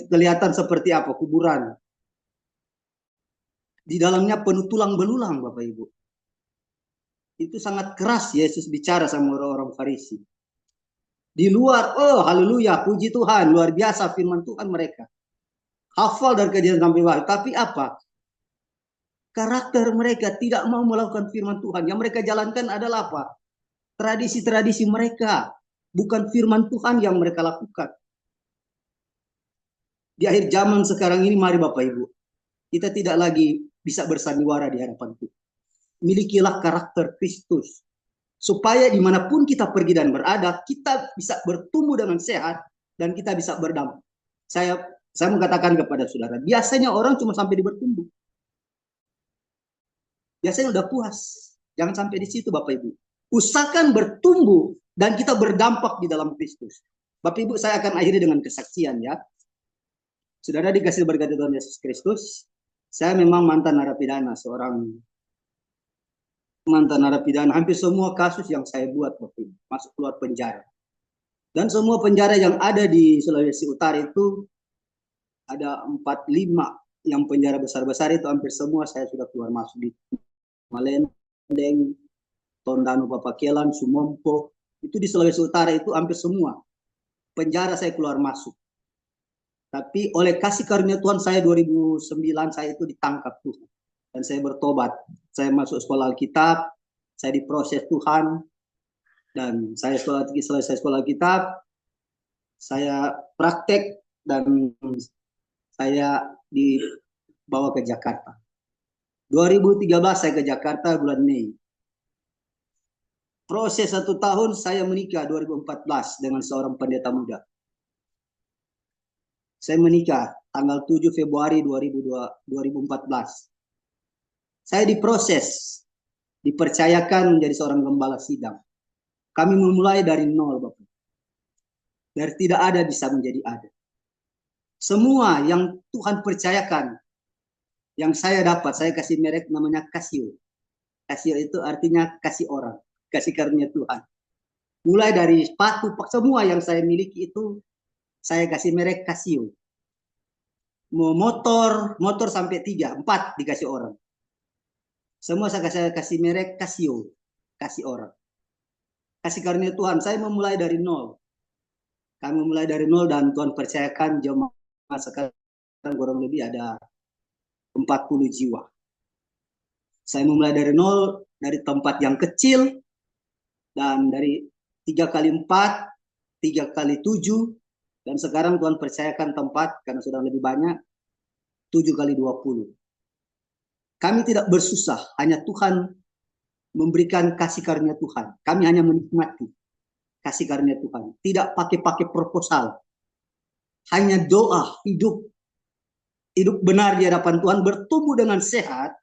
S3: kelihatan seperti apa? Kuburan. Di dalamnya penuh tulang belulang, Bapak Ibu. Itu sangat keras Yesus bicara sama orang-orang Farisi. Di luar, oh haleluya, puji Tuhan, luar biasa firman Tuhan mereka. Hafal dari kejadian sampai wahyu. Tapi apa? Karakter mereka tidak mau melakukan firman Tuhan. Yang mereka jalankan adalah apa? Tradisi-tradisi mereka. Bukan firman Tuhan yang mereka lakukan. Di akhir zaman sekarang ini, mari Bapak Ibu, kita tidak lagi bisa bersandiwara di hadapan Tuhan. Milikilah karakter Kristus. Supaya dimanapun kita pergi dan berada, kita bisa bertumbuh dengan sehat dan kita bisa berdampak. Saya mengatakan kepada saudara, biasanya orang cuma sampai di bertumbuh. Biasanya udah puas. Jangan sampai di situ Bapak Ibu. Usahakan bertumbuh dan kita berdampak di dalam Kristus. Bapak Ibu, saya akan akhiri dengan kesaksian ya. Saudara dikasih berkat Tuhan Yesus Kristus, saya memang mantan narapidana, seorang mantan narapidana. Hampir semua kasus yang saya buat Bapak Ibu, masuk keluar penjara. Dan semua penjara yang ada di Sulawesi Utara itu ada 4-5 yang penjara besar-besar itu hampir semua saya sudah keluar masuk di Malendeng, Tondano, Papakelan, Sumompo, itu di Sulawesi Utara itu hampir semua penjara saya keluar masuk. Tapi oleh kasih karunia Tuhan saya 2009 saya itu ditangkap Tuhan. Dan saya bertobat. Saya masuk sekolah Alkitab, saya diproses Tuhan, dan saya selesai sekolah Alkitab, saya praktek, dan saya dibawa ke Jakarta. 2013 saya ke Jakarta bulan Mei. Proses 1 tahun saya menikah 2014 dengan seorang pendeta muda. Saya menikah tanggal 7 Februari 2014. Saya diproses, dipercayakan menjadi seorang gembala sidang. Kami memulai dari nol, Bapak. Dari tidak ada bisa menjadi ada. Semua yang Tuhan percayakan, yang saya dapat, saya kasih merek namanya Kasio. Kasio itu artinya kasih orang, kasih karunia Tuhan. Mulai dari sepatu, semua yang saya miliki itu, saya kasih merek Kasio. Mau motor sampai 3, 4 dikasih orang. Semua saya kasih merek Kasio, kasih orang. Kasih karunia Tuhan, saya memulai dari nol. Kami memulai dari nol dan Tuhan percayakan jemaah sekarang kurang lebih ada 40 jiwa. Saya memulai dari nol, dari tempat yang kecil, dan dari 3 kali 4, 3 kali 7, dan sekarang Tuhan percayakan tempat, karena sudah lebih banyak, 7 kali 20. Kami tidak bersusah, hanya Tuhan memberikan kasih karunia Tuhan. Kami hanya menikmati kasih karunia Tuhan. Tidak pakai proposal. Hanya doa, hidup benar di hadapan Tuhan, bertumbuh dengan sehat,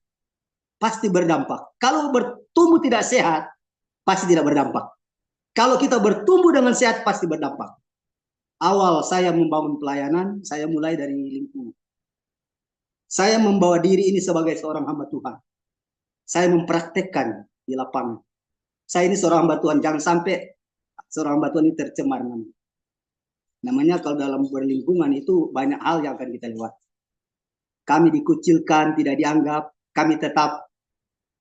S3: pasti berdampak. Kalau bertumbuh tidak sehat, pasti tidak berdampak. Kalau kita bertumbuh dengan sehat, pasti berdampak. Awal saya membangun pelayanan, saya mulai dari lingkungan. Saya membawa diri ini sebagai seorang hamba Tuhan. Saya mempraktekkan di lapangan. Saya ini seorang hamba Tuhan, jangan sampai seorang hamba Tuhan ini tercemar namanya. Namanya kalau dalam berlingkungan itu banyak hal yang akan kita lewati. Kami dikucilkan, tidak dianggap, kami tetap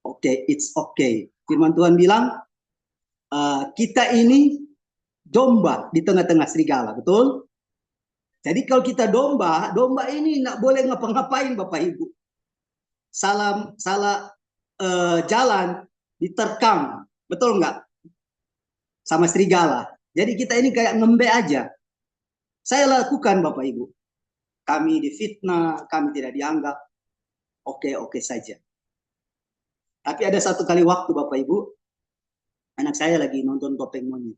S3: okay, it's okay. Firman Tuhan bilang, kita ini domba di tengah-tengah serigala, betul? Jadi kalau kita domba ini nggak boleh ngapa-ngapain Bapak Ibu. Salah jalan diterkam, betul nggak? Sama serigala. Jadi kita ini kayak ngembe aja. Saya lakukan Bapak Ibu. Kami difitnah, kami tidak dianggap. Oke saja. Tapi ada satu kali waktu Bapak Ibu, anak saya lagi nonton Topeng Monyet.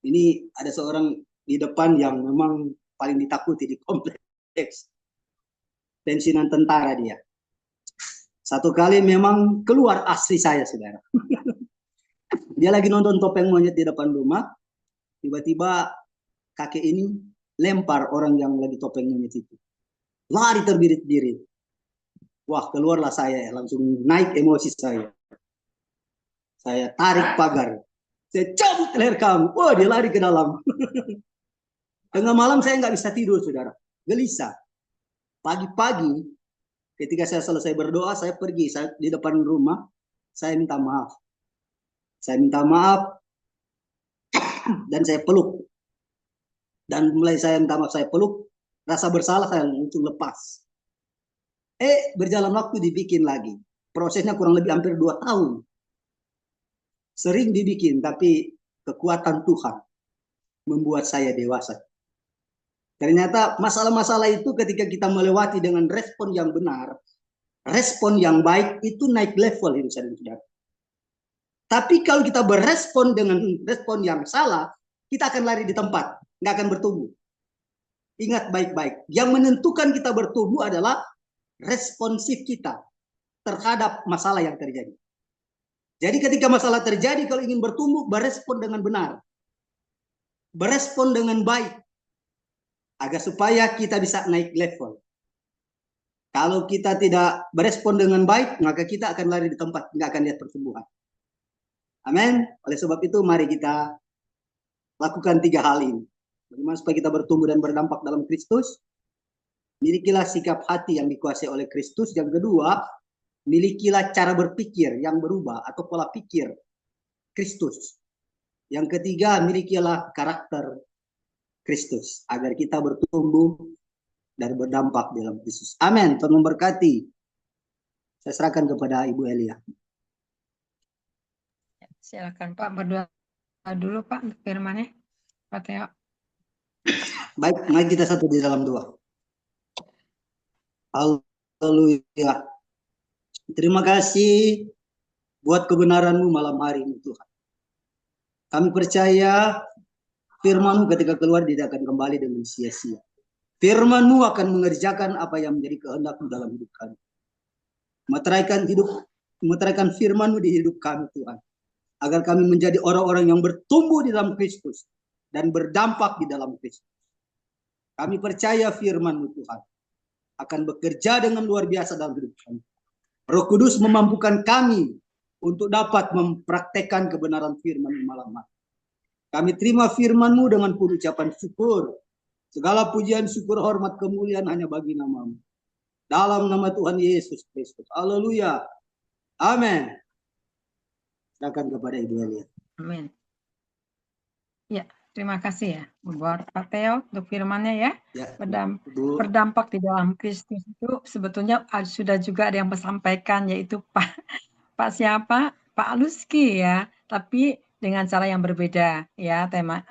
S3: Ini ada seorang di depan yang memang paling ditakuti di kompleks. Pensiunan tentara dia. Satu kali memang keluar asli saya, saudara. Dia lagi nonton Topeng Monyet di depan rumah. Tiba-tiba kakek ini lempar orang yang lagi topeng monyet itu. Lari terbirit-birit. Wah, keluarlah saya, langsung naik emosi saya. Saya tarik pagar. Saya cabut leher kamu. Wah, dia lari ke dalam. Tengah malam saya nggak bisa tidur, saudara. Gelisah. Pagi-pagi, ketika saya selesai berdoa, saya pergi. Saya di depan rumah, saya minta maaf. Saya minta maaf, dan saya peluk. Dan mulai saya minta maaf, saya peluk. Rasa bersalah saya langsung lepas. Berjalan waktu dibikin lagi. Prosesnya kurang lebih hampir 2 tahun. Sering dibikin, tapi kekuatan Tuhan membuat saya dewasa. Ternyata masalah-masalah itu ketika kita melewati dengan respon yang benar, respon yang baik, itu naik level hidup saudara. Tapi kalau kita berespon dengan respon yang salah, kita akan lari di tempat, nggak akan bertumbuh. Ingat baik-baik, yang menentukan kita bertumbuh adalah responsif kita terhadap masalah yang terjadi. Jadi ketika masalah terjadi, kalau ingin bertumbuh, berespon dengan benar. Berespon dengan baik. Agar supaya kita bisa naik level. Kalau kita tidak berespon dengan baik, maka kita akan lari di tempat, nggak akan lihat pertumbuhan. Amin. Oleh sebab itu, mari kita lakukan 3 hal ini. Bagaimana supaya kita bertumbuh dan berdampak dalam Kristus? milikilah sikap hati yang dikuasai oleh Kristus. Yang kedua, milikilah cara berpikir yang berubah atau pola pikir Kristus. Yang ketiga, milikilah karakter Kristus agar kita bertumbuh dan berdampak dalam Kristus. Amin. Tuhan memberkati. Saya serahkan kepada Ibu Elia.
S2: Silakan Pak berdoa dulu Pak untuk firman-Nya. Pak Theo.
S3: Baik, mari kita satu di dalam doa. Haleluya. Terima kasih buat kebenaran-Mu malam hari ini Tuhan. Kami percaya firman-Mu ketika keluar tidak akan kembali dengan sia-sia. Firman-Mu akan mengerjakan apa yang menjadi kehendak-Mu dalam hidup kami. Meteraikan firman-Mu di hidup kami Tuhan. Agar kami menjadi orang-orang yang bertumbuh di dalam Kristus dan berdampak di dalam Kristus. Kami percaya firman-Mu Tuhan akan bekerja dengan luar biasa dalam hidup kami. Roh Kudus memampukan kami untuk dapat mempraktekkan kebenaran firman-Mu malam hari. Kami terima firman-Mu dengan penuh ucapan syukur. Segala pujian, syukur, hormat, kemuliaan hanya bagi nama-Mu. Dalam nama Tuhan Yesus Kristus. Haleluya. Amin. Silakan kepada Ibu Elia.
S2: Amin. Ya, terima kasih ya buat Pak Theo untuk firman-Nya ya.
S3: Ya,
S2: Ibu. Berdampak di dalam Kristus itu sebetulnya sudah juga ada yang disampaikan, yaitu Pak siapa? Pak Luski ya, tapi dengan cara yang berbeda ya, tema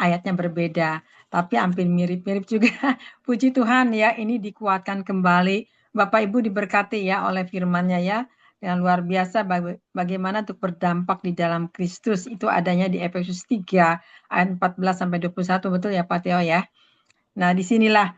S2: ayatnya berbeda, tapi hampir mirip-mirip juga. Puji Tuhan ya, ini dikuatkan kembali. Bapak Ibu diberkati ya oleh firman-Nya ya. Yang luar biasa bagaimana untuk berdampak di dalam Kristus itu adanya di Efesus 3 ayat 14 sampai 21, betul ya Pak Theo ya. Nah, disinilah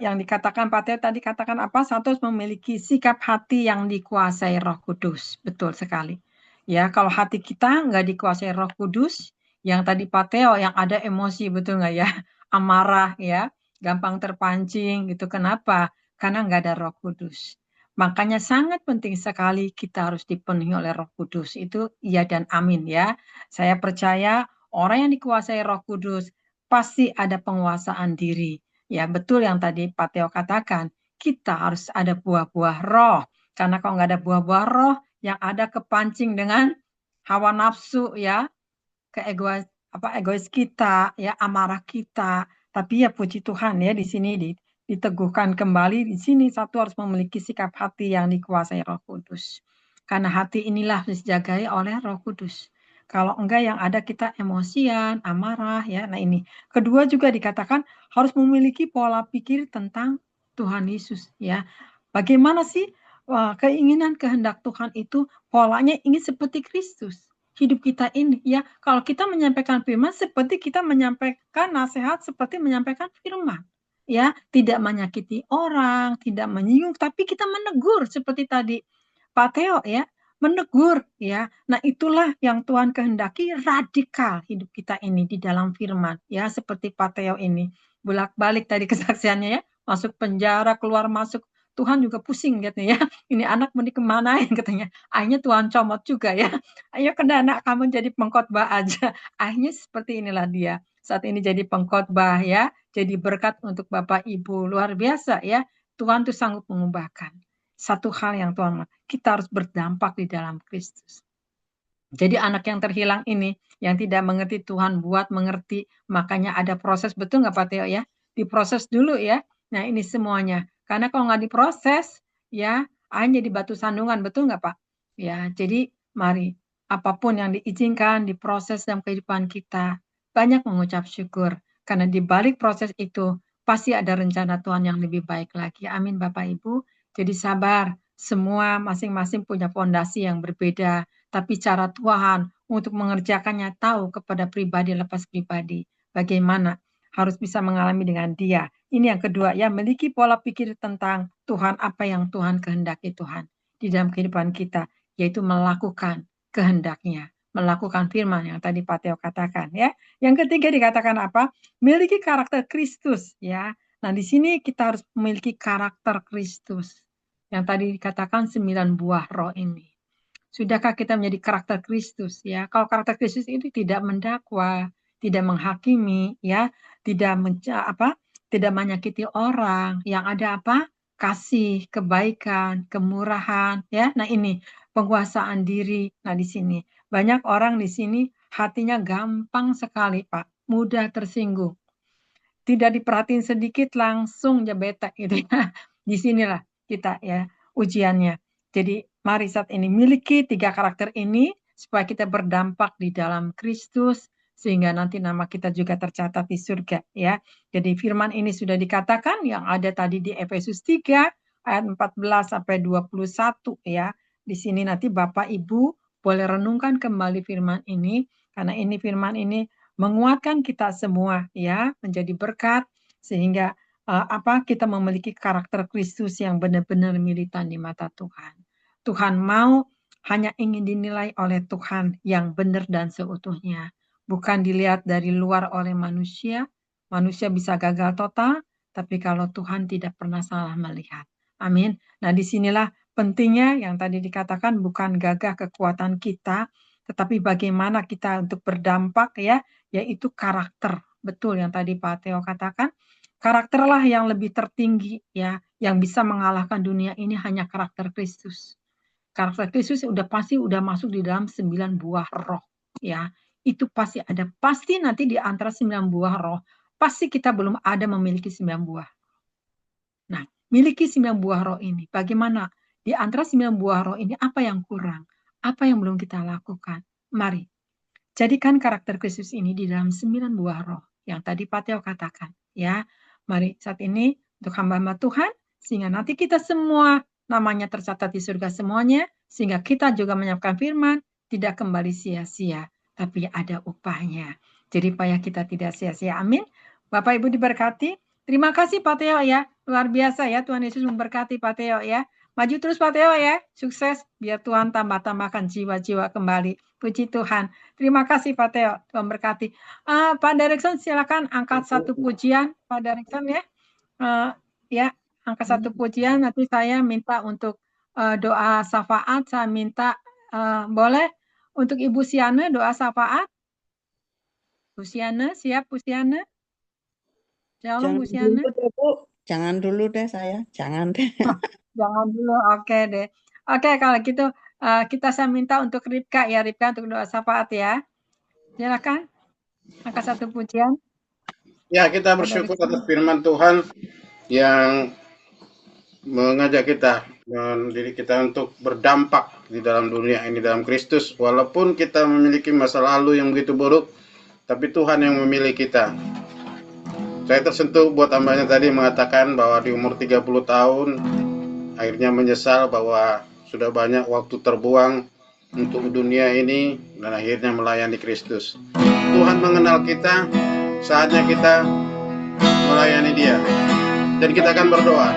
S2: yang dikatakan Pak Theo tadi katakan apa? Satu memiliki sikap hati yang dikuasai Roh Kudus. Betul sekali. Ya, kalau hati kita nggak dikuasai Roh Kudus, yang tadi Pak Theo yang ada emosi, betul nggak ya? Amarah ya, gampang terpancing gitu. Kenapa? Karena nggak ada Roh Kudus. Makanya sangat penting sekali kita harus dipenuhi oleh Roh Kudus. Itu iya dan amin ya. Saya percaya orang yang dikuasai Roh Kudus pasti ada penguasaan diri. Ya betul yang tadi Pak Theo katakan. Kita harus ada buah-buah roh. Karena kalau nggak ada buah-buah roh, yang ada kepancing dengan hawa nafsu ya, egois kita, ya amarah kita. Tapi ya puji Tuhan ya di sini diteguhkan kembali, di sini satu harus memiliki sikap hati yang dikuasai Roh Kudus. Karena hati inilah harus dijagai oleh Roh Kudus. Kalau enggak yang ada kita emosian, amarah ya. Nah ini. Kedua juga dikatakan harus memiliki pola pikir tentang Tuhan Yesus ya. Bagaimana sih keinginan kehendak Tuhan itu polanya ingin seperti Kristus. Hidup kita ini ya, kalau kita menyampaikan firman seperti kita menyampaikan nasihat seperti menyampaikan firman. Ya, tidak menyakiti orang, tidak menyinggung, tapi kita menegur seperti tadi Pak Theo ya, menegur ya. Nah, itulah yang Tuhan kehendaki, radikal hidup kita ini di dalam firman ya, seperti Pak Theo ini. Bolak-balik tadi kesaksiannya ya, masuk penjara, keluar masuk. Tuhan juga pusing katanya ya. Ini anak mau dikemanain katanya. Akhirnya Tuhan comot juga ya. Ayo kena anak kamu jadi pengkhotbah aja. Akhirnya seperti inilah dia. Saat ini jadi pengkhotbah ya. Jadi berkat untuk Bapak Ibu. Luar biasa ya. Tuhan tuh sanggup mengubahkan. Satu hal yang Tuhan, kita harus berdampak di dalam Kristus. Jadi anak yang terhilang ini, yang tidak mengerti Tuhan buat mengerti, makanya ada proses, betul nggak Pak Theo ya? Diproses dulu ya. Nah ini semuanya. Karena kalau nggak diproses, ya hanya jadi batu sandungan, betul nggak Pak? Ya, jadi mari apapun yang diizinkan, diproses dalam kehidupan kita, banyak mengucap syukur. Karena di balik proses itu, pasti ada rencana Tuhan yang lebih baik lagi. Amin Bapak Ibu. Jadi sabar, semua masing-masing punya fondasi yang berbeda. Tapi cara Tuhan untuk mengerjakannya tahu kepada pribadi lepas pribadi. Bagaimana harus bisa mengalami dengan dia. Ini yang kedua, ya memiliki pola pikir tentang Tuhan, apa yang Tuhan kehendaki Tuhan di dalam kehidupan kita, yaitu melakukan kehendaknya, melakukan firman yang tadi Pak Theo katakan ya. Yang ketiga dikatakan apa? Memiliki karakter Kristus ya. Nah, di sini kita harus memiliki karakter Kristus. Yang tadi dikatakan 9 buah roh ini. Sudahkah kita menjadi karakter Kristus ya? Kalau karakter Kristus itu tidak mendakwa, tidak menghakimi ya, tidak tidak menyakiti orang, yang ada apa? Kasih, kebaikan, kemurahan, ya. Nah, ini penguasaan diri. Nah, di sini banyak orang di sini hatinya gampang sekali, Pak, mudah tersinggung. Tidak diperhatiin sedikit langsung ya bete gitu ya. Di sinilah kita ya ujiannya. Jadi mari saat ini miliki 3 karakter ini supaya kita berdampak di dalam Kristus sehingga nanti nama kita juga tercatat di surga ya. Jadi firman ini sudah dikatakan yang ada tadi di Efesus 3 ayat 14 sampai 21 ya. Di sini nanti Bapak Ibu boleh renungkan kembali firman ini karena ini firman ini menguatkan kita semua ya, menjadi berkat sehingga kita memiliki karakter Kristus yang benar-benar militan di mata Tuhan. Tuhan mau hanya ingin dinilai oleh Tuhan yang benar dan seutuhnya, bukan dilihat dari luar oleh manusia. Manusia bisa gagal total, tapi kalau Tuhan tidak pernah salah melihat. Amin. Nah, disinilah pentingnya yang tadi dikatakan bukan gagah kekuatan kita, tetapi bagaimana kita untuk berdampak ya, yaitu karakter. Betul yang tadi Pak Theo katakan, karakterlah yang lebih tertinggi ya, yang bisa mengalahkan dunia ini hanya karakter Kristus. Karakter Kristus pasti udah masuk di dalam 9 buah roh ya. Itu pasti ada. Pasti nanti di antara 9 buah roh, pasti kita belum ada memiliki 9 buah. Nah, miliki 9 buah roh ini. Bagaimana? Di antara 9 buah roh ini apa yang kurang? Apa yang belum kita lakukan? Mari jadikan karakter Kristus ini di dalam 9 buah roh yang tadi Pak Theo katakan ya. Mari saat ini untuk hamba-hamba Tuhan sehingga nanti kita semua namanya tercatat di surga semuanya sehingga kita juga menyiapkan firman tidak kembali sia-sia tapi ada upahnya. Jadi supaya kita tidak sia-sia. Amin. Bapak Ibu diberkati. Terima kasih Pak Theo ya. Luar biasa ya, Tuhan Yesus memberkati Pak Theo ya. Maju terus Pak Theo ya. Sukses biar Tuhan tambah-tambahkan jiwa-jiwa kembali. Puji Tuhan. Terima kasih Pak Theo. Tuhan berkati. Pak Derikson silakan angkat satu pujian Pak Derikson ya. Ya, angkat satu pujian. Nanti saya minta untuk doa syafaat. Saya minta boleh untuk Ibu Siana doa syafaat. Bu Siana, siap Bu Siana? Shalom Bu Siana.
S4: Jangan dulu deh saya, jangan deh.
S2: Jangan dulu, oke deh. Oke, kalau gitu saya minta untuk Ripka ya, Ripka untuk doa syafaat ya. Silakan, angkat satu pujian.
S1: Ya, kita bersyukur atas firman Tuhan yang mengajak kita, mendidik kita untuk berdampak di dalam dunia ini dalam Kristus. Walaupun kita memiliki masa lalu yang begitu buruk, tapi Tuhan yang memilih kita. Saya tersentuh buat hambanya tadi mengatakan bahwa di umur 30 tahun akhirnya menyesal bahwa sudah banyak waktu terbuang untuk dunia ini dan akhirnya melayani Kristus. Tuhan mengenal kita, saatnya kita melayani Dia. Dan kita akan berdoa.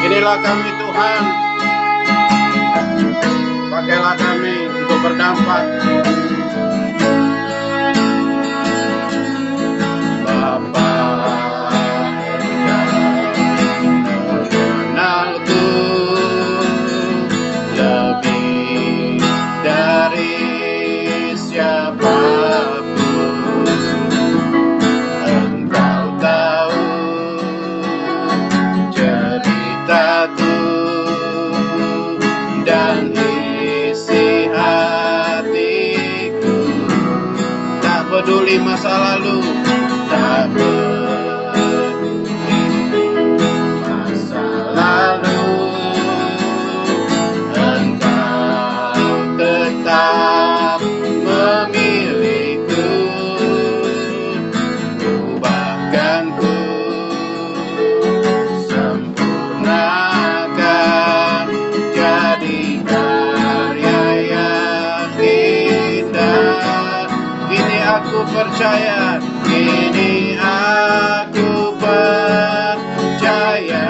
S1: Inilah kami Tuhan, pakailah kami untuk berdampak. Bapa, mengenalku lebih dari siapapun. Engkau tahu ceritaku dan isi hatiku. Tak peduli masa lalu, tak peduli masa lalu, Engkau tetap memilihku. Ubahkanku, sempurnakan, jadi karya yang indah. Kini aku percaya, kini aku percaya,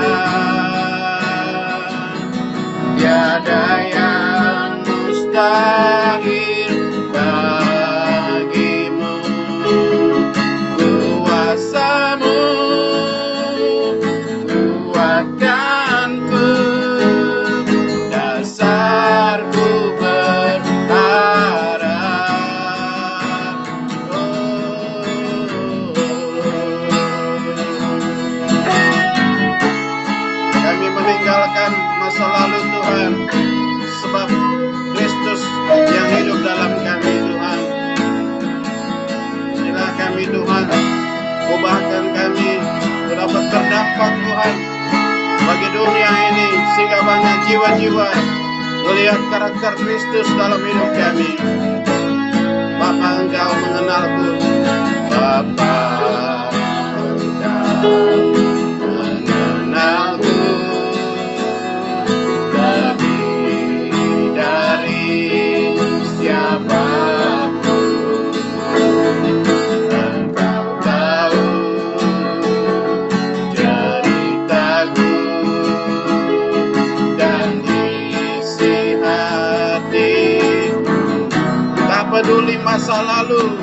S1: tiada yang mustahil bagimu. Ku berdampak Tuhan bagi dunia ini, sehingga banyak jiwa-jiwa melihat karakter Kristus dalam hidup kami. Bapa, Engkau mengenalku. Bapa, Engkau mengenalku lebih dari siapapun. Engkau tahu ceritaku dan isi hatiku. Tak peduli masa lalu,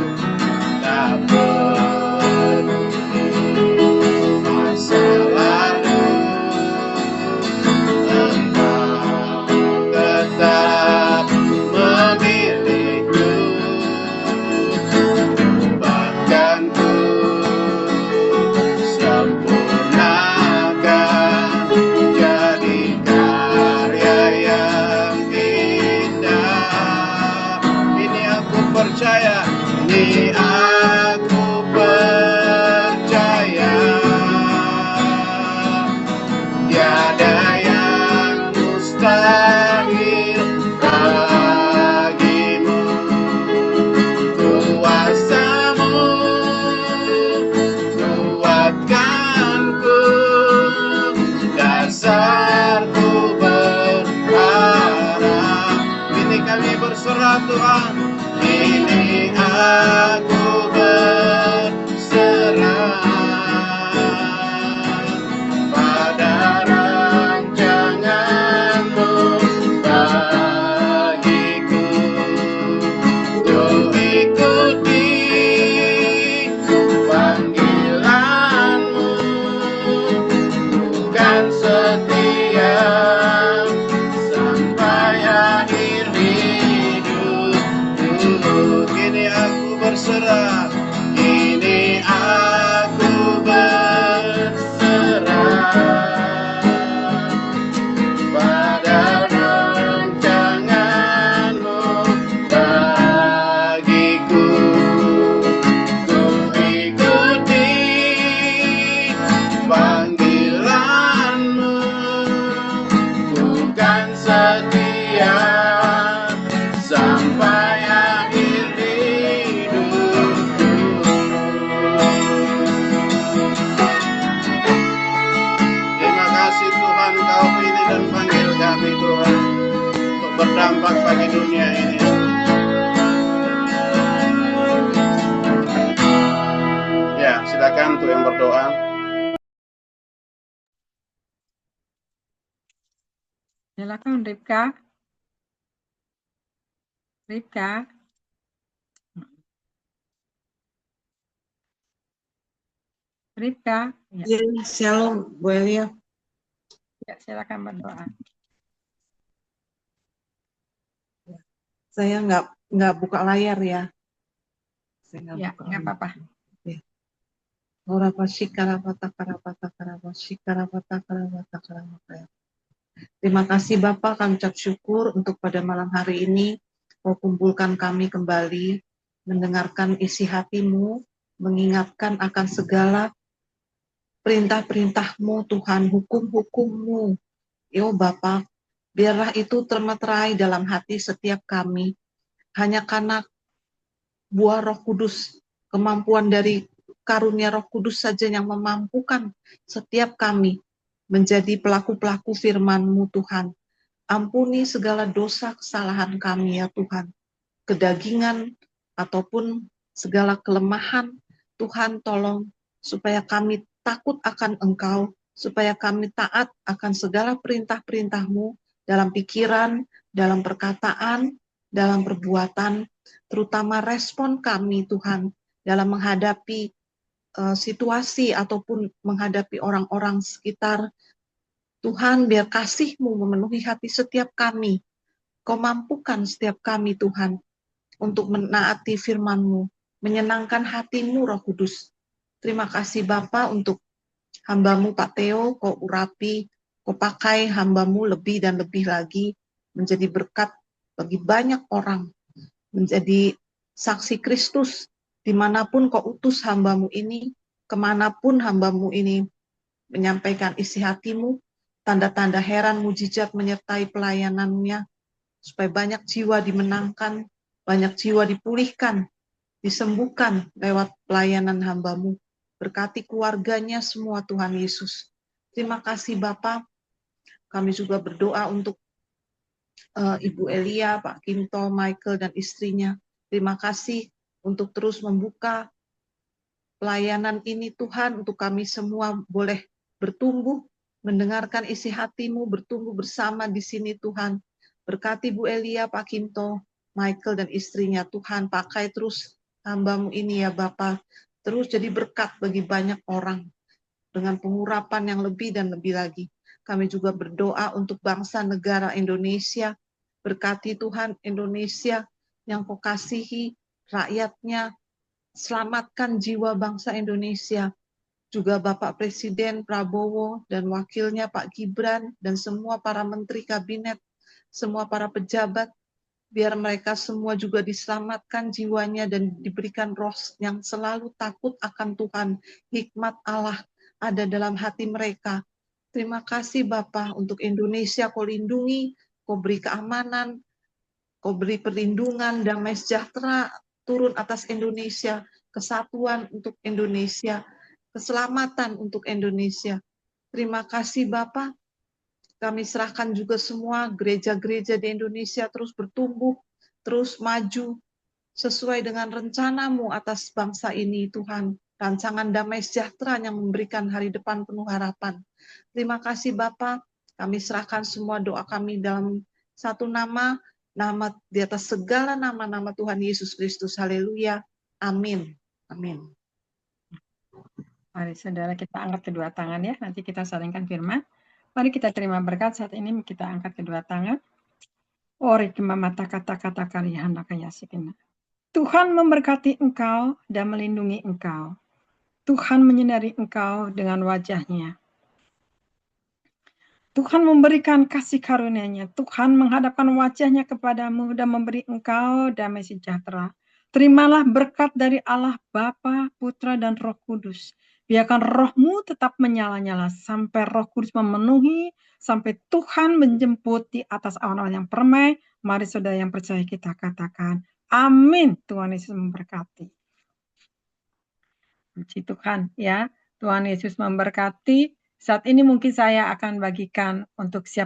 S1: tak peduli masa lalu, Engkau tetap memilihku. Bahkanku sempurnakan jadi karya yang indah. Ini aku percaya, ini aku percaya, tiada yang mustahil bagimu. Kuasamu kuatkanku, dasarku berharap. Ini kami berserah Tuhan, ini aku berserah pada rancangan-Mu bagiku. Ku ikuti panggilan-Mu, bukan setia sampai akhir hidupku. Kini aku berserah, kini aku berserah pada rancangan-Mu bagiku. Ku ikuti panggilan-Mu, bukan setia sampai akhir hidupku. Terima kasih Tuhan, Kau pilih dan panggil kami Tuhan untuk berdampak bagi dunia ini. Ya, silakan untuk yang berdoa.
S2: Silakan Ripka. Ripka. Ripka. Ya,
S4: Ya, shalom, Bu Elia.
S2: ya, silakan berdoa.
S4: Saya nggak buka layar ya. Saya nggak
S2: Ya,
S4: buka
S2: nggak
S4: layar.
S2: apa-apa.
S4: Ya. Orapa shikarapata karapata karapa shikarapata karapata karapata. Terima kasih Bapak, kami ucap syukur untuk pada malam hari ini Kau kumpulkan kami kembali mendengarkan isi hati-Mu, mengingatkan akan segala perintah-perintah-Mu Tuhan, hukum-hukum-Mu. Ya Bapak, biarlah itu termeterai dalam hati setiap kami. Hanya karena buah Roh Kudus, kemampuan dari karunia Roh Kudus saja yang memampukan setiap kami menjadi pelaku-pelaku firman-Mu Tuhan. Ampuni segala dosa kesalahan kami ya Tuhan, kedagingan ataupun segala kelemahan. Tuhan tolong supaya kami takut akan Engkau, supaya kami taat akan segala perintah-perintah-Mu dalam pikiran, dalam perkataan, dalam perbuatan, terutama respon kami Tuhan dalam menghadapi situasi ataupun menghadapi orang-orang sekitar. Tuhan, biar kasih-Mu memenuhi hati setiap kami. Kau mampukan setiap kami Tuhan untuk menaati firman-Mu, menyenangkan hati-Mu Roh Kudus. Terima kasih Bapa untuk hamba-Mu Pak Theo, Kau urapi, Kau pakai hamba-Mu lebih dan lebih lagi menjadi berkat bagi banyak orang, menjadi saksi Kristus dimanapun Kau utus hamba-Mu ini, kemanapun hamba-Mu ini menyampaikan isi hatimu, tanda-tanda heran mujizat menyertai pelayanannya, supaya banyak jiwa dimenangkan, banyak jiwa dipulihkan, disembuhkan lewat pelayanan hamba-Mu. Berkati keluarganya semua Tuhan Yesus. Terima kasih Bapa. Kami juga berdoa untuk Ibu Elia, Pak Kinto, Michael, dan istrinya. Terima kasih untuk terus membuka pelayanan ini Tuhan, untuk kami semua boleh bertumbuh, mendengarkan isi hati-Mu, bertumbuh bersama di sini Tuhan. Berkati Bu Elia, Pak Kinto, Michael, dan istrinya Tuhan. Pakai terus hamba-Mu ini ya Bapa, terus jadi berkat bagi banyak orang, dengan pengurapan yang lebih dan lebih lagi. Kami juga berdoa untuk bangsa negara Indonesia. Berkati Tuhan Indonesia yang Kau kasihi, rakyatnya, selamatkan jiwa bangsa Indonesia. Juga Bapak Presiden Prabowo dan wakilnya Pak Gibran dan semua para menteri kabinet, semua para pejabat, biar mereka semua juga diselamatkan jiwanya dan diberikan roh yang selalu takut akan Tuhan. Hikmat Allah ada dalam hati mereka. Terima kasih Bapa untuk Indonesia, Kau lindungi, Kau beri keamanan, Kau beri perlindungan, damai sejahtera turun atas Indonesia, kesatuan untuk Indonesia, keselamatan untuk Indonesia. Terima kasih Bapa. Kami serahkan juga semua gereja-gereja di Indonesia terus bertumbuh, terus maju, sesuai dengan rencana-Mu atas bangsa ini, Tuhan. Rancangan damai sejahtera yang memberikan hari depan penuh harapan. Terima kasih Bapa. Kami serahkan semua doa kami dalam satu nama di atas segala nama-nama Tuhan Yesus Kristus. Haleluya. Amin. Amin.
S2: Mari saudara kita angkat kedua tangan ya, nanti kita salingkan firman. Mari kita terima berkat saat ini, kita angkat kedua tangan. Ori mata kata-kata kalian Tuhan memberkati engkau dan melindungi engkau. Tuhan menyinari engkau dengan wajah-Nya. Tuhan memberikan kasih karunia-Nya. Tuhan menghadapkan wajah-Nya kepadamu dan memberi engkau damai sejahtera. Terimalah berkat dari Allah Bapa, Putra, dan Roh Kudus. Biarkan rohmu tetap menyala-nyala sampai Roh Kudus memenuhi, sampai Tuhan menjemput di atas awan-awan yang permai. Mari saudara yang percaya kita katakan, amin. Tuhan Yesus memberkati. Puji Tuhan ya, Tuhan Yesus memberkati. Saat ini mungkin saya akan bagikan untuk siapa